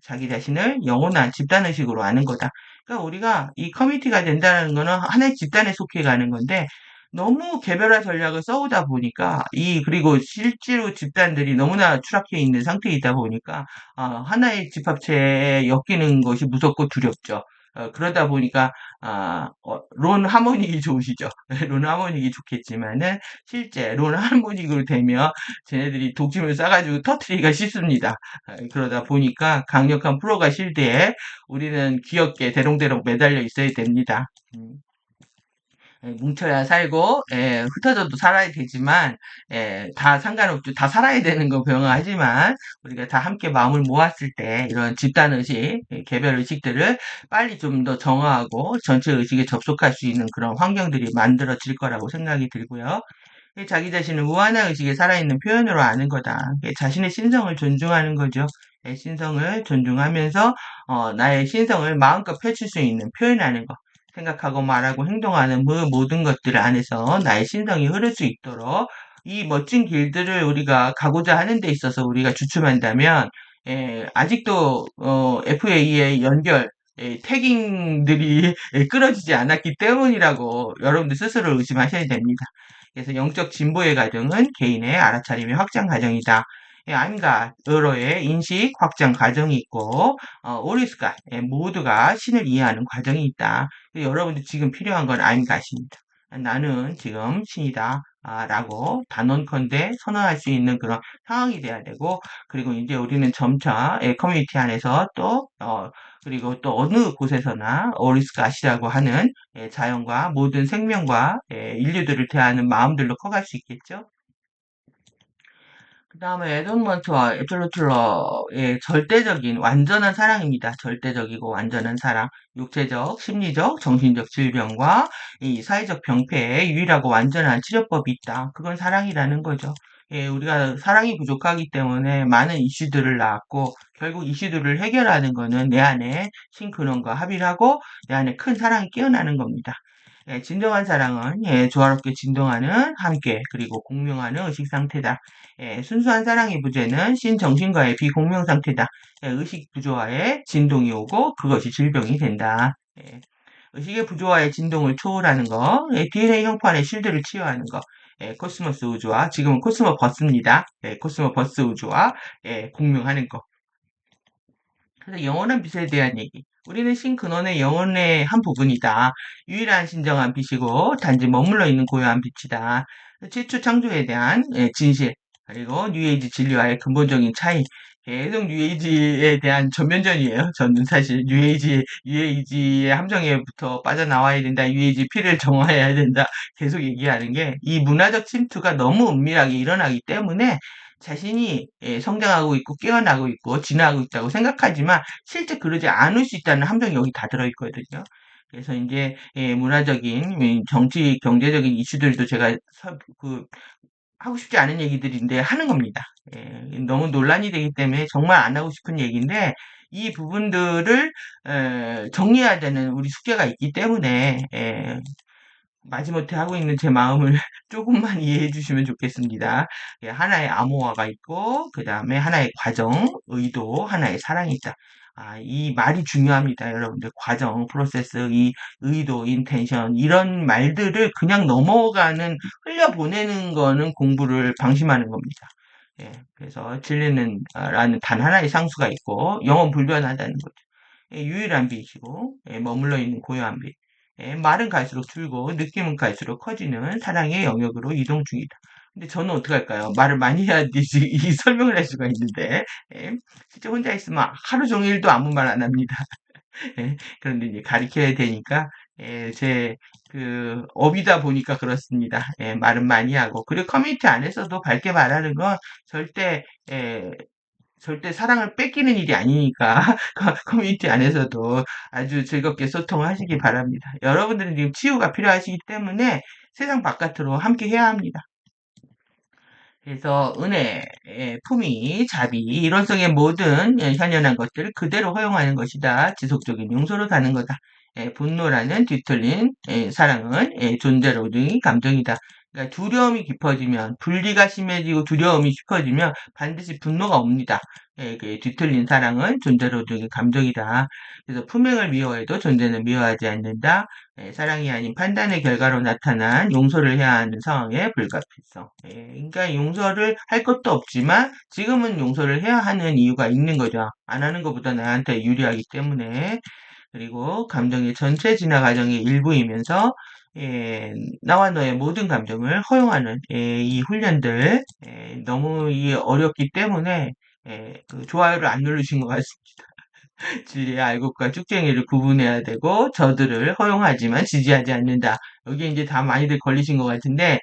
자기 자신을 영원한 집단의식으로 아는 거다. 그러니까 우리가 이 커뮤니티가 된다는 거는 하나의 집단에 속해 가는 건데 너무 개별화 전략을 써오다 보니까 그리고 실제로 집단들이 너무나 추락해 있는 상태이다 보니까 하나의 집합체에 엮이는 것이 무섭고 두렵죠. 그러다 보니까 론 하모닉이 좋으시죠. 론 하모닉이 좋겠지만은 실제 론 하모닉으로 되면 쟤네들이 독침을 싸가지고 터트리기가 쉽습니다. 그러다 보니까 강력한 프로가 실드에 우리는 귀엽게 대롱대롱 매달려 있어야 됩니다. 뭉쳐야 살고, 흩어져도 살아야 되지만, 다 상관없죠. 다 살아야 되는 거 병하지만, 우리가 다 함께 마음을 모았을 때, 이런 집단의식, 개별 의식들을 빨리 좀 더 정화하고, 전체 의식에 접속할 수 있는 그런 환경들이 만들어질 거라고 생각이 들고요. 자기 자신을 무한한 의식에 살아있는 표현으로 아는 거다. 자신의 신성을 존중하는 거죠. 신성을 존중하면서, 나의 신성을 마음껏 펼칠 수 있는 표현하는 거. 생각하고 말하고 행동하는 그 모든 것들 안에서 나의 신성이 흐를 수 있도록 이 멋진 길들을 우리가 가고자 하는 데 있어서 우리가 주춤한다면 아직도 FA의 연결 태깅들이 끊어지지 않았기 때문이라고 여러분들 스스로 의심하셔야 됩니다. 그래서 영적 진보의 과정은 개인의 알아차림의 확장 과정이다. 아임과 의로의 인식 확장 과정이 있고 오리스가 모두가 신을 이해하는 과정이 있다. 여러분들 지금 필요한 건 아임갓입니다. 나는 지금 신이다. 라고 단언컨대 선언할 수 있는 그런 상황이 돼야 되고, 그리고 이제 우리는 점차 커뮤니티 안에서 그리고 또 어느 곳에서나 오리스갓이라고 하는 자연과 모든 생명과 인류들을 대하는 마음들로 커갈 수 있겠죠. 그 다음에 에돈먼트와 에툴루툴러의 절대적인 완전한 사랑입니다. 절대적이고 완전한 사랑. 육체적, 심리적, 정신적 질병과 이 사회적 병폐에 유일하고 완전한 치료법이 있다. 그건 사랑이라는 거죠. 우리가 사랑이 부족하기 때문에 많은 이슈들을 낳았고 결국 이슈들을 해결하는 거는 내 안에 신근원과 합의를 하고 내 안에 큰 사랑이 깨어나는 겁니다. 진정한 사랑은 조화롭게 진동하는 함께 그리고 공명하는 의식 상태다. 순수한 사랑의 부재는 신정신과의 비공명 상태다. 의식 부조화에 진동이 오고 그것이 질병이 된다. 의식의 부조화의 진동을 초월하는 거, DNA 형판의 실드를 치유하는 거, 코스모스 우주와 지금은 코스모 버스입니다. 코스모 버스 우주와 공명하는 거. 그래서 영원한 빛에 대한 얘기. 우리는 신근원의 영혼의 한 부분이다. 유일한 신정한 빛이고 단지 머물러 있는 고요한 빛이다. 최초 창조에 대한 진실 그리고 뉴에이지 진리와의 근본적인 차이. 계속 뉴에이지에 대한 전면전이에요. 저는 사실 뉴에이지의 함정에부터 빠져나와야 된다. 뉴에이지 피를 정화해야 된다. 계속 얘기하는 게 이 문화적 침투가 너무 은밀하게 일어나기 때문에 자신이 성장하고 있고 깨어나고 있고 진화하고 있다고 생각하지만 실제 그러지 않을 수 있다는 함정이 여기 다 들어있거든요. 그래서 이제 문화적인 정치 경제적인 이슈들도 제가 하고 싶지 않은 얘기들인데 하는 겁니다. 너무 논란이 되기 때문에 정말 안 하고 싶은 얘기인데 이 부분들을 정리해야 되는 우리 숙제가 있기 때문에 마지못해 하고 있는 제 마음을 조금만 이해해 주시면 좋겠습니다. 하나의 암호화가 있고, 그 다음에 하나의 과정, 의도, 하나의 사랑이 있다. 이 말이 중요합니다, 여러분들. 과정, 프로세스, 이 의도, 인텐션, 이런 말들을 그냥 넘어가는, 흘려보내는 거는 공부를 방심하는 겁니다. 그래서 진리는, 라는 단 하나의 상수가 있고, 영원 불변하다는 거죠. 유일한 빛이고, 머물러 있는 고요한 빛. 말은 갈수록 줄고 느낌은 갈수록 커지는 사랑의 영역으로 이동 중이다. 근데 저는 어떡할까요? 말을 많이 해야지 이 설명을 할 수가 있는데 진짜 혼자 있으면 하루 종일도 아무 말 안 합니다. 그런데 이제 가르쳐야 되니까 제 업이다 보니까 그렇습니다. 말은 많이 하고 그리고 커뮤니티 안에서도 밝게 말하는 건 절대 절대 사랑을 뺏기는 일이 아니니까 커뮤니티 안에서도 아주 즐겁게 소통하시기 바랍니다. 여러분들은 지금 치유가 필요하시기 때문에 세상 바깥으로 함께 해야 합니다. 그래서 은혜, 품위, 자비, 이론성의 모든 현연한 것들을 그대로 허용하는 것이다. 지속적인 용서로 가는 거다. 분노라는 뒤틀린 사랑은 존재로의 감정이다. 그러니까 두려움이 깊어지면, 분리가 심해지고 두려움이 깊어지면 반드시 분노가 옵니다. 예, 그 뒤틀린 사랑은 존재로적인 감정이다. 그래서 품행을 미워해도 존재는 미워하지 않는다. 예, 사랑이 아닌 판단의 결과로 나타난 용서를 해야 하는 상황의 불가피성. 예, 그러니까 용서를 할 것도 없지만 지금은 용서를 해야 하는 이유가 있는 거죠. 안 하는 것보다 나한테 유리하기 때문에. 그리고 감정의 전체 진화 과정의 일부이면서 예, 나와 너의 모든 감정을 허용하는 이 훈련들 너무 어렵기 때문에 그 좋아요를 안 누르신 것 같습니다. 진리의 알곡과 쭉쟁이를 구분해야 되고 저들을 허용하지만 지지하지 않는다. 여기 이제 다 많이들 걸리신 것 같은데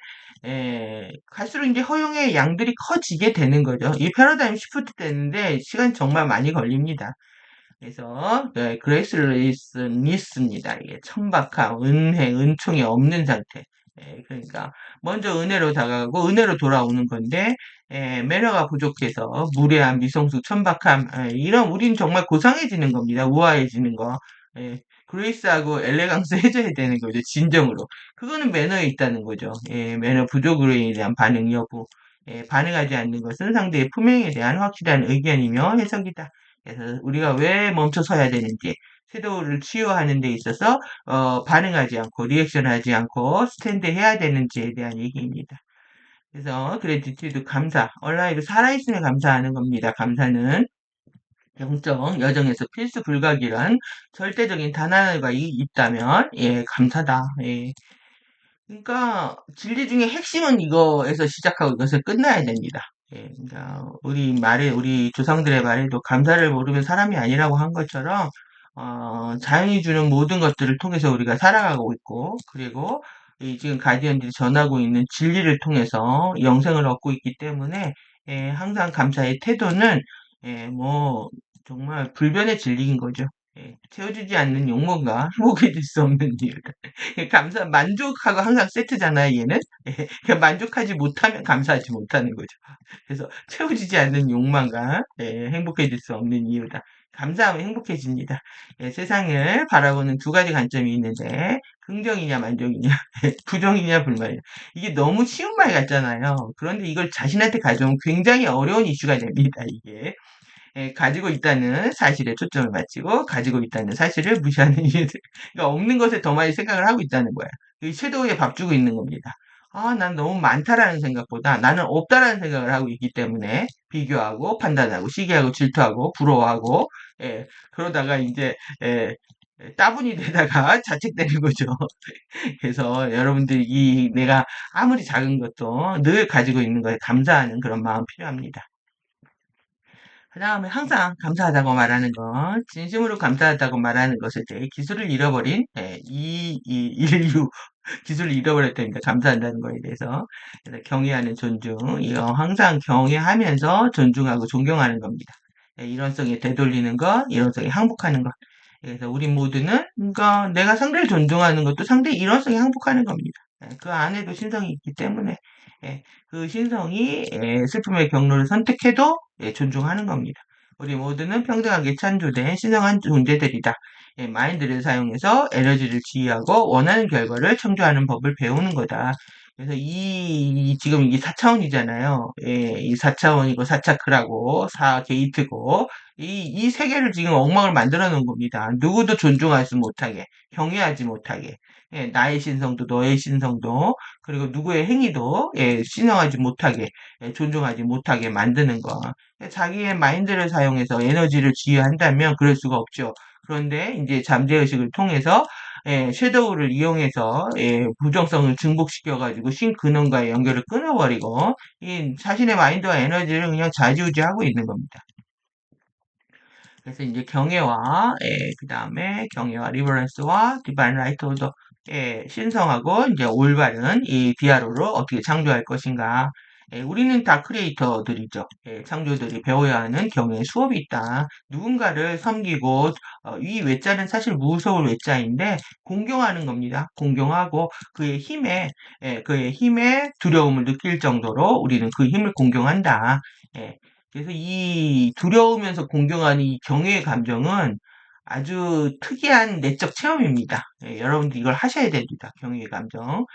갈수록 이제 허용의 양들이 커지게 되는 거죠. 이 패러다임 시프트 되는데 시간 정말 많이 걸립니다. 그래서 그레이스리스니스입니다. 이게 천박함, 은혜, 은총이 없는 상태. 그러니까 먼저 은혜로 다가가고 은혜로 돌아오는 건데 매너가 부족해서 무례함, 미성숙, 천박함 이런 우린 정말 고상해지는 겁니다. 우아해지는 거. 그레이스하고 엘레강스 해줘야 되는 거죠. 진정으로. 그거는 매너에 있다는 거죠. 매너 부족으로 대한 반응 여부. 반응하지 않는 것은 상대의 품행에 대한 확실한 의견이며 해석이다. 그래서 우리가 왜 멈춰서야 되는지, 태도를 치유하는 데 있어서 반응하지 않고 리액션하지 않고 스탠드 해야 되는지에 대한 얘기입니다. 그래서 그래티튜드 감사, 얼라이브 살아있음에 감사하는 겁니다. 감사는 영적 여정에서 필수 불가결한 절대적인 단안과 있다면 감사다. 그러니까 진리 중에 핵심은 이거에서 시작하고 이것을 끝나야 됩니다. 그러니까 우리 조상들의 말에도 감사를 모르면 사람이 아니라고 한 것처럼 자연이 주는 모든 것들을 통해서 우리가 살아가고 있고, 그리고 이 지금 가디언들이 전하고 있는 진리를 통해서 영생을 얻고 있기 때문에 항상 감사의 태도는 뭐 정말 불변의 진리인 거죠. 채워주지 않는 욕망과 행복해질 수 없는 이유. 만족하고 항상 세트잖아요, 얘는. 만족하지 못하면 감사하지 못하는 거죠. 그래서 채워지지 않는 욕망과 행복해질 수 없는 이유다. 감사하면 행복해집니다. 세상을 바라보는 두 가지 관점이 있는데 긍정이냐 만족이냐 부정이냐 불만이냐 이게 너무 쉬운 말 같잖아요. 그런데 이걸 자신한테 가져오면 굉장히 어려운 이슈가 됩니다. 이게 가지고 있다는 사실에 초점을 맞추고 가지고 있다는 사실을 무시하는 이유들. 그러니까 없는 것에 더 많이 생각을 하고 있다는 거야. 이 섀도우에 밥 주고 있는 겁니다. 아, 난 너무 많다라는 생각보다 나는 없다라는 생각을 하고 있기 때문에 비교하고 판단하고 시기하고 질투하고 부러워하고 그러다가 이제 따분이 되다가 자책되는 거죠. 그래서 여러분들이 내가 아무리 작은 것도 늘 가지고 있는 거에 감사하는 그런 마음 필요합니다. 그 다음에 항상 감사하다고 말하는 것, 진심으로 감사하다고 말하는 것에 대해 기술을 잃어버린 인류 기술을 잃어버렸답니다. 감사한다는 거에 대해서. 그래서 경외하는 존중, 이거 항상 경외하면서 존중하고 존경하는 겁니다. 일원성에 되돌리는 것, 일원성에 항복하는 것. 그래서 우리 모두는 그러니까 내가 상대를 존중하는 것도 상대의 일원성에 항복하는 겁니다. 그 안에도 신성이 있기 때문에 그 신성이 슬픔의 경로를 선택해도 존중하는 겁니다. 우리 모두는 평등하게 찬조된 신성한 존재들이다. 마인드를 사용해서 에너지를 지휘하고 원하는 결과를 창조하는 법을 배우는 거다. 그래서 지금 이게 4차원이잖아요. 이 4차원이고 4차크라고 4게이트고 이 세계를 지금 엉망을 만들어 놓은 겁니다. 누구도 존중하지 못하게, 경외하지 못하게, 나의 신성도 너의 신성도 그리고 누구의 행위도 신성하지 못하게, 존중하지 못하게 만드는 거. 자기의 마인드를 사용해서 에너지를 지휘한다면 그럴 수가 없죠. 그런데 이제 잠재의식을 통해서 섀도우를 이용해서 부정성을 증폭시켜가지고 신근원과의 연결을 끊어버리고 이 자신의 마인드와 에너지를 그냥 좌지우지하고 있는 겁니다. 그래서 이제 경애와 그 다음에 경애와 리버런스와 디바인 라이트 오더 신성하고 이제 올바른 이 디아로를 어떻게 창조할 것인가. 우리는 다 크리에이터들이죠. 창조들이 배워야 하는 경애의 수업이 있다. 누군가를 섬기고 이 외자는 사실 무서울 외자인데 공경하는 겁니다. 공경하고 그의 힘에 두려움을 느낄 정도로 우리는 그 힘을 공경한다. 그래서 이 두려우면서 공경하는 이 경외의 감정은 아주 특이한 내적 체험입니다. 여러분들 이걸 하셔야 됩니다. 경유의 감정.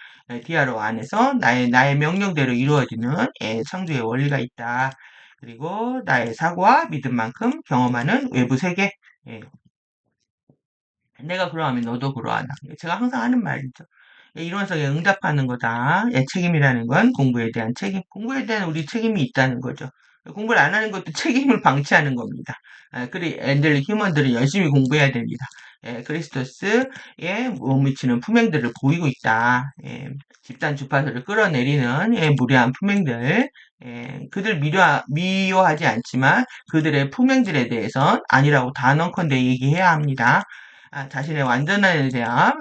DRO 안에서 나의 명령대로 이루어지는 창조의 원리가 있다. 그리고 나의 사고와 믿음만큼 경험하는 외부 세계. 예, 내가 그러하면 너도 그러하나. 제가 항상 하는 말이죠. 이론석에 응답하는 거다. 책임이라는 건 공부에 대한 책임. 공부에 대한 우리 책임이 있다는 거죠. 공부를 안 하는 것도 책임을 방치하는 겁니다. 그리 엔젤릭 휴먼들은 열심히 공부해야 됩니다. 그리스토스의 못 미치는 품행들을 보이고 있다. 집단 주파수를 끌어내리는 무례한 품행들. 그들 미워하지 않지만 그들의 품행들에 대해선 아니라고 단언컨대 얘기해야 합니다. 자신의 완전한에 대한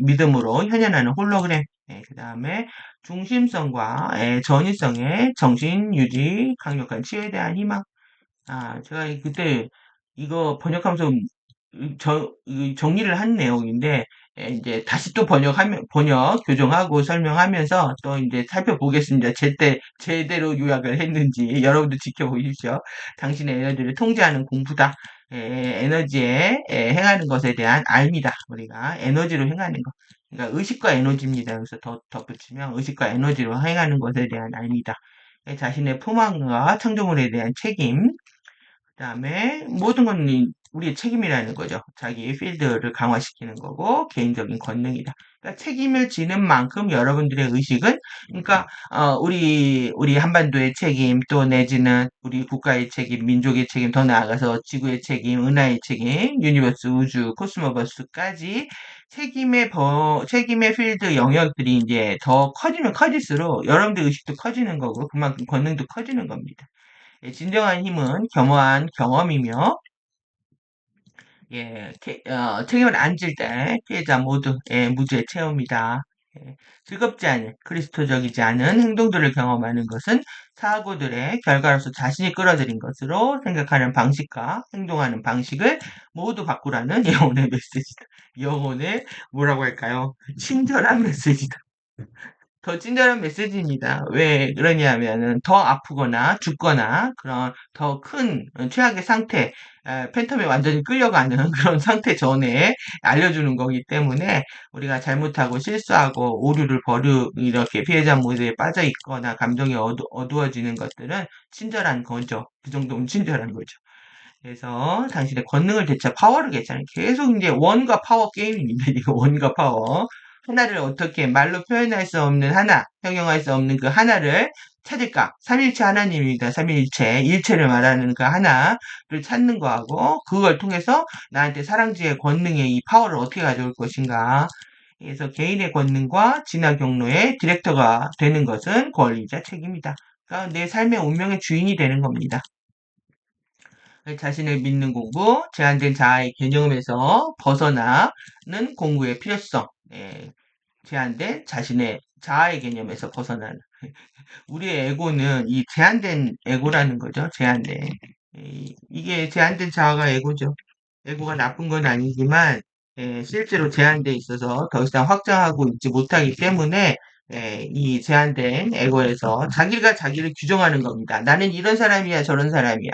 믿음으로 현현하는 홀로그램. 그 다음에 중심성과 전위성의 정신 유지, 강력한 치유에 대한 희망. 제가 그때 이거 번역하면서 정리를 한 내용인데, 이제 다시 또 교정하고 설명하면서 또 이제 살펴보겠습니다. 제대로 요약을 했는지 여러분도 지켜보십시오. 당신의 에너지를 통제하는 공부다. 에너지에 행하는 것에 대한 알미다. 우리가 에너지로 행하는 것. 그러니까 의식과 에너지입니다. 여기서 더 덧붙이면 의식과 에너지로 행하는 것에 대한 알미다. 자신의 품안과 창조물에 대한 책임, 그다음에 모든 건 우리의 책임이라는 거죠. 자기의 필드를 강화시키는 거고 개인적인 권능이다. 그러니까 책임을 지는 만큼 여러분들의 의식은 그러니까 우리 한반도의 책임 또 내지는 우리 국가의 책임, 민족의 책임 더 나아가서 지구의 책임, 은하의 책임, 유니버스 우주 코스모버스까지 책임의 필드 영역들이 이제 더 커지면 커질수록 여러분들 의식도 커지는 거고 그만큼 권능도 커지는 겁니다. 진정한 힘은 겸허한 경험이며, 책임을 안 질 때 피해자 모두 무죄 체험이다. 즐겁지 않은 그리스도적이지 않은 행동들을 경험하는 것은 사고들의 결과로서 자신이 끌어들인 것으로 생각하는 방식과 행동하는 방식을 모두 바꾸라는 영혼의 메시지다. 영혼의 뭐라고 할까요? 친절한 메시지다. 더 친절한 메시지입니다. 왜 그러냐면은 더 아프거나 죽거나 그런 더 큰 최악의 상태, 팬텀에 완전히 끌려가는 그런 상태 전에 알려주는 거기 때문에 우리가 잘못하고 실수하고 오류를 이렇게 피해자 모드에 빠져 있거나 감정이 어두워지는 것들은 친절한 거죠. 그 정도면 친절한 거죠. 그래서 당신의 권능을 되찾 파워를 되찾는 계속 이제 원과 파워 게임입니다. 이거 원과 파워. 하나를 어떻게 말로 표현할 수 없는 하나, 형용할 수 없는 그 하나를 찾을까? 삼일체 하나님입니다. 삼일체, 일체를 말하는 그 하나를 찾는 거하고 그걸 통해서 나한테 사랑지의 권능의 이 파워를 어떻게 가져올 것인가? 그래서 개인의 권능과 진화 경로의 디렉터가 되는 것은 권리자 책임이다. 그러니까 내 삶의 운명의 주인이 되는 겁니다. 자신을 믿는 공부, 제한된 자아의 개념에서 벗어나는 공부의 필요성, 제한된 자신의 자아의 개념에서 벗어나는. 우리의 에고는 이 제한된 에고라는 거죠. 제한된. 이게 제한된 자아가 에고죠. 에고가 나쁜 건 아니지만, 실제로 제한돼 있어서 더 이상 확장하고 있지 못하기 때문에, 이 제한된 에고에서 자기가 자기를 규정하는 겁니다. 나는 이런 사람이야, 저런 사람이야.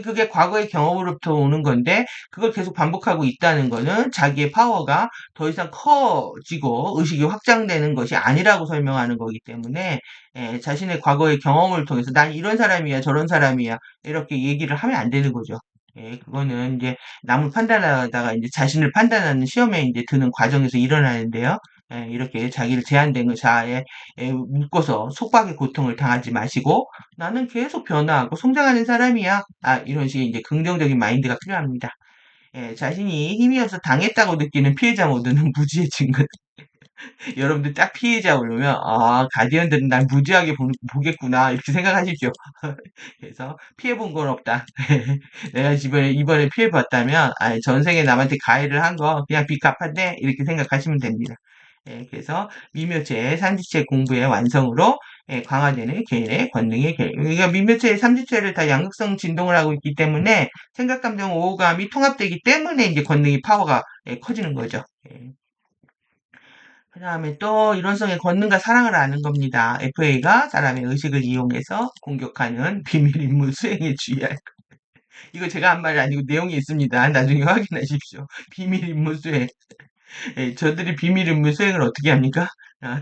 그게 과거의 경험으로부터 오는 건데, 그걸 계속 반복하고 있다는 거는 자기의 파워가 더 이상 커지고 의식이 확장되는 것이 아니라고 설명하는 거기 때문에, 자신의 과거의 경험을 통해서 난 이런 사람이야, 저런 사람이야, 이렇게 얘기를 하면 안 되는 거죠. 그거는 이제 남을 판단하다가 이제 자신을 판단하는 시험에 이제 드는 과정에서 일어나는데요. 이렇게 자기를 제한된 자아에 묶어서 속박의 고통을 당하지 마시고 나는 계속 변화하고 성장하는 사람이야. 이런 식의 이제 긍정적인 마인드가 필요합니다. 자신이 힘이어서 당했다고 느끼는 피해자 모드는 무지의 증거. 여러분들 딱 피해자 오르면 가디언들은 날 무지하게 보겠구나 이렇게 생각하십시오. 그래서 피해 본 건 없다. 내가 이번에 피해 봤다면 전생에 남한테 가해를 한 거 그냥 빚 갚았네 이렇게 생각하시면 됩니다. 그래서 미묘체, 삼지체 공부의 완성으로 강화되는 개인의 권능의 개인. 그러니까 미묘체의 삼지체를 다 양극성 진동을 하고 있기 때문에 생각, 감정, 오감이 통합되기 때문에 이제 권능의 파워가 커지는 거죠. 그 다음에 또 이론성의 권능과 사랑을 아는 겁니다. FA가 사람의 의식을 이용해서 공격하는 비밀 임무 수행에 주의할 것. 이거 제가 한 말이 아니고 내용이 있습니다. 나중에 확인하십시오. 비밀 임무 수행. 예, 저들이 비밀 임무 수행을 어떻게 합니까?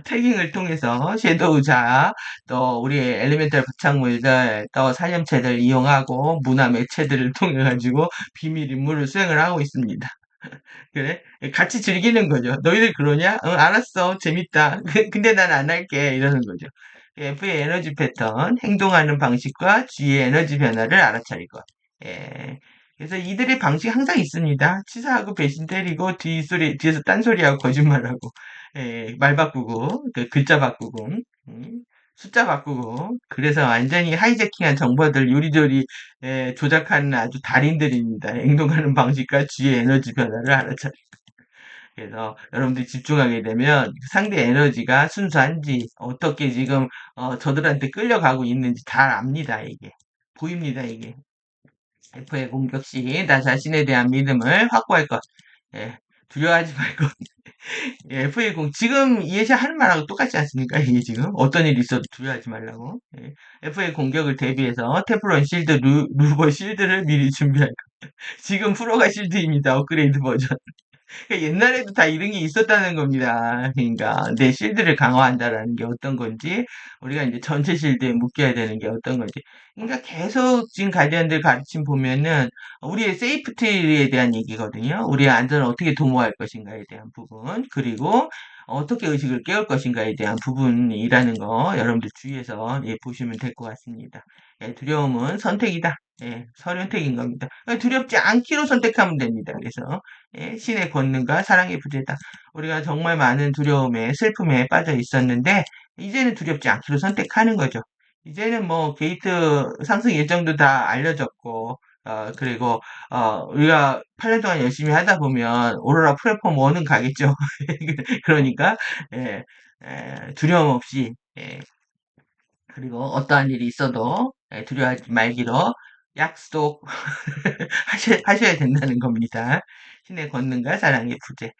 태깅을 통해서 섀도우자, 또 우리 엘리멘탈 부착물들, 또 살점체들 이용하고 문화 매체들을 통해 가지고 비밀 임무를 수행을 하고 있습니다. 그래? 같이 즐기는 거죠. 너희들 그러냐? 알았어. 재밌다. 근데 난 안 할게. 이러는 거죠. F의 에너지 패턴, 행동하는 방식과 G의 에너지 변화를 알아차릴 것. 예. 그래서 이들의 방식 항상 있습니다. 치사하고 배신 때리고 뒤에서 딴소리하고 거짓말하고, 예, 말 바꾸고, 글자 바꾸고, 음, 숫자 바꾸고, 그래서 완전히 하이제킹한 정보들 요리조리 조작하는 아주 달인들입니다. 행동하는 방식과 G의 에너지 변화를 알아차릴 그래서 여러분들이 집중하게 되면 상대 에너지가 순수한지 어떻게 지금 저들한테 끌려가고 있는지 잘 압니다. 이게 보입니다. 이게 F의 공격 시 나 자신에 대한 믿음을 확보할 것. 예, 두려워하지 말고 예, F의 공 지금 이해시 하는 말하고 똑같지 않습니까? 이게 지금 어떤 일이 있어도 두려워하지 말라고. 예, F의 공격을 대비해서 테플론 실드, 루버 실드를 미리 준비할 것. 지금 프로가 실드입니다. 업그레이드 버전. 그러니까 옛날에도 다 이런 게 있었다는 겁니다. 그러니까 내 실드를 강화한다라는 게 어떤 건지 우리가 이제 전체 실드에 묶여야 되는 게 어떤 건지 그러니까 계속 지금 가디언들 가르침 보면은 우리의 세이프티에 대한 얘기거든요. 우리의 안전을 어떻게 도모할 것인가에 대한 부분 그리고 어떻게 의식을 깨울 것인가에 대한 부분이라는 거 여러분들 주의해서 예, 보시면 될 것 같습니다. 예, 두려움은 선택이다. 예, 선택인 겁니다. 두렵지 않기로 선택하면 됩니다. 그래서 예, 신의 권능과 사랑의 부재다. 우리가 정말 많은 두려움에 슬픔에 빠져 있었는데 이제는 두렵지 않기로 선택하는 거죠. 이제는 뭐 게이트 상승 일정도 다 알려졌고 그리고 우리가 8년 동안 열심히 하다 보면 오로라 플랫폼 1은 가겠죠. 그러니까 예, 두려움 없이 그리고 어떠한 일이 있어도 두려워하지 말기로 약속 하셔야 된다는 겁니다. 신의 권능과 사랑의 부재.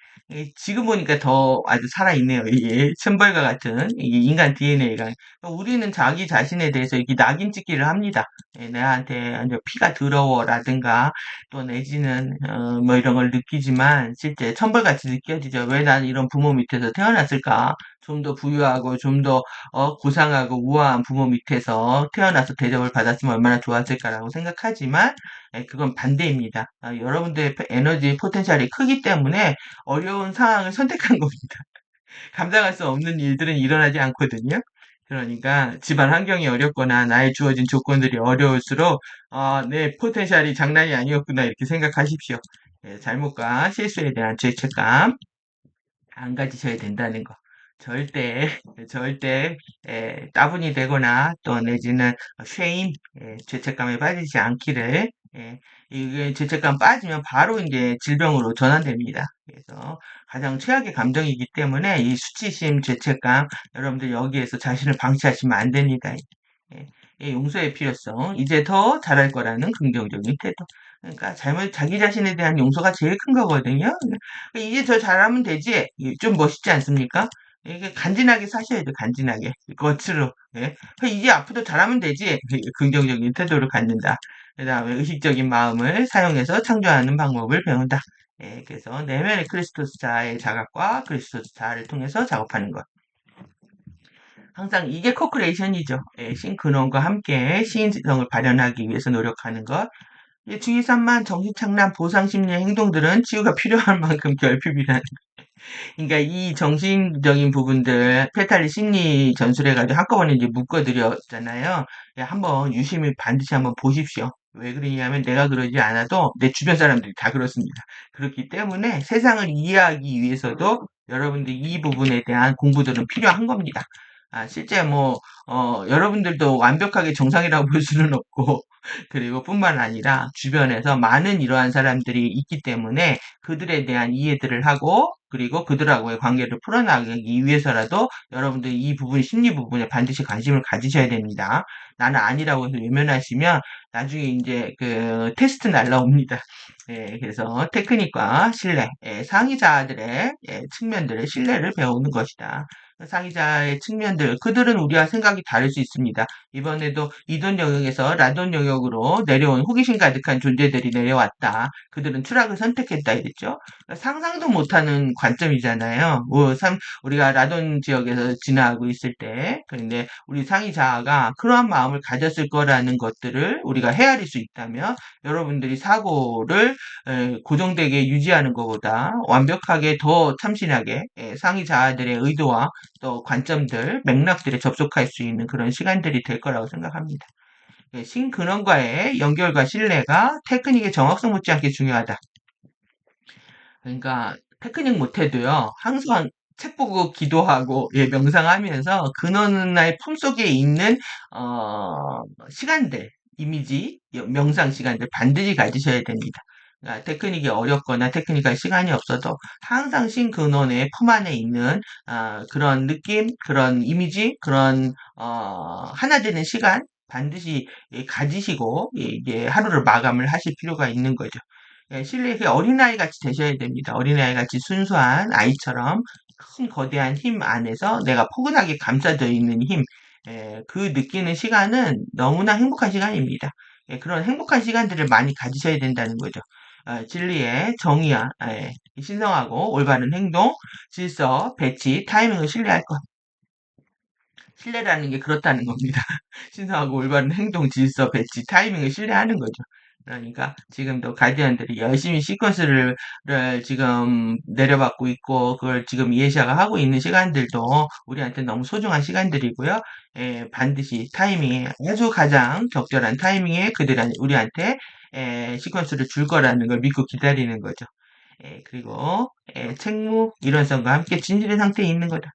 지금 보니까 더 아주 살아있네요. 이게 천벌과 같은 이게 인간 DNA가. 우리는 자기 자신에 대해서 이렇게 낙인 찍기를 합니다. 내한테 피가 더러워라든가 또 내지는 뭐 이런 걸 느끼지만 실제 천벌같이 느껴지죠. 왜 나는 이런 부모 밑에서 태어났을까? 좀 더 부유하고 좀 더 고상하고 우아한 부모 밑에서 태어나서 대접을 받았으면 얼마나 좋았을까라고 생각하지만 그건 반대입니다. 여러분들의 에너지 포텐셜이 크기 때문에 어려운 상황을 선택한 겁니다. 감당할 수 없는 일들은 일어나지 않거든요. 그러니까 집안 환경이 어렵거나 나의 주어진 조건들이 어려울수록 내 포텐셜이 장난이 아니었구나 이렇게 생각하십시오. 잘못과 실수에 대한 죄책감 안 가지셔야 된다는 거. 절대, 절대, 따분이 되거나 또 내지는 쉐임, 죄책감에 빠지지 않기를, 이게 죄책감 빠지면 바로 이제 질병으로 전환됩니다. 그래서 가장 최악의 감정이기 때문에 이 수치심, 죄책감, 여러분들 여기에서 자신을 방치하시면 안 됩니다. 예, 이 용서의 필요성, 이제 더 잘할 거라는 긍정적인 태도. 그러니까 자기 자신에 대한 용서가 제일 큰 거거든요. 이제 더 잘하면 되지. 좀 멋있지 않습니까? 이게 간지나게 사셔야죠, 간지나게. 겉으로. 예. 이제 앞으로 잘하면 되지. 긍정적인 태도를 갖는다. 그 다음에 의식적인 마음을 사용해서 창조하는 방법을 배운다. 그래서 내면의 크리스토스 자아의 자각과 크리스토스 자아를 통해서 작업하는 것. 항상 이게 코크레이션이죠. 신근원과 함께 시인성을 발현하기 위해서 노력하는 것. 주의산만 정신착란 보상심리 행동들은 치유가 필요한 만큼 결핍이라는 그러니까 이 정신적인 부분들 페탈리 심리 전술해가지고 한꺼번에 이제 묶어드렸잖아요. 한번 유심히 반드시 한번 보십시오. 왜 그러냐면 내가 그러지 않아도 내 주변 사람들이 다 그렇습니다. 그렇기 때문에 세상을 이해하기 위해서도 여러분들 이 부분에 대한 공부들은 필요한 겁니다. 실제 뭐, 여러분들도 완벽하게 정상이라고 볼 수는 없고, 그리고 뿐만 아니라 주변에서 많은 이러한 사람들이 있기 때문에 그들에 대한 이해들을 하고 그리고 그들하고의 관계를 풀어나가기 위해서라도 여러분들이 이 부분 심리 부분에 반드시 관심을 가지셔야 됩니다. 나는 아니라고 해서 외면하시면 나중에 이제 그 테스트 날라옵니다. 그래서 테크닉과 신뢰, 상위자들의 측면들의 신뢰를 배우는 것이다. 상위자의 측면들, 그들은 우리와 생각이 다를 수 있습니다. 이번에도 이돈 영역에서 라돈 영역으로 내려온 호기심 가득한 존재들이 내려왔다. 그들은 추락을 선택했다 이랬죠. 그러니까 상상도 못하는 관점이잖아요. 우리가 라돈 지역에서 지나가고 있을 때, 그런데 우리 상위자가 그러한 마음을 가졌을 거라는 것들을 우리가 헤아릴 수 있다면, 여러분들이 사고를 고정되게 유지하는 것보다 완벽하게 더 참신하게 상위 자아들의 의도와 또 관점들, 맥락들에 접속할 수 있는 그런 시간들이 될 거라고 생각합니다. 신근원과의 연결과 신뢰가 테크닉의 정확성 못지않게 중요하다. 그러니까 테크닉 못해도요, 항상 책 보고 기도하고 명상하면서 근원의 품속에 있는 시간들, 이미지, 명상 시간들 반드시 가지셔야 됩니다. 그러니까 테크닉이 어렵거나 테크닉할 시간이 없어도 항상 신근원의 품 안에 있는 그런 느낌, 그런 이미지, 그런 하나 되는 시간 반드시 가지시고 이게 하루를 마감을 하실 필요가 있는 거죠. 실내에 어린아이 같이 되셔야 됩니다. 어린아이 같이 순수한 아이처럼 큰 거대한 힘 안에서 내가 포근하게 감싸져 있는 힘, 그 느끼는 시간은 너무나 행복한 시간입니다. 그런 행복한 시간들을 많이 가지셔야 된다는 거죠. 진리의 정의와 신성하고 올바른 행동, 질서, 배치, 타이밍을 신뢰할 것. 신뢰라는 게 그렇다는 겁니다. 신성하고 올바른 행동, 질서, 배치, 타이밍을 신뢰하는 거죠. 그러니까 지금도 가디언들이 열심히 시퀀스를 지금 내려받고 있고 그걸 지금 이해샤가 하고 있는 시간들도 우리한테 너무 소중한 시간들이고요. 반드시 타이밍에 아주 가장 적절한 타이밍에 그들은 우리한테 시퀀스를 줄 거라는 걸 믿고 기다리는 거죠. 그리고 책무 일원성과 함께 진실의 상태에 있는 거다.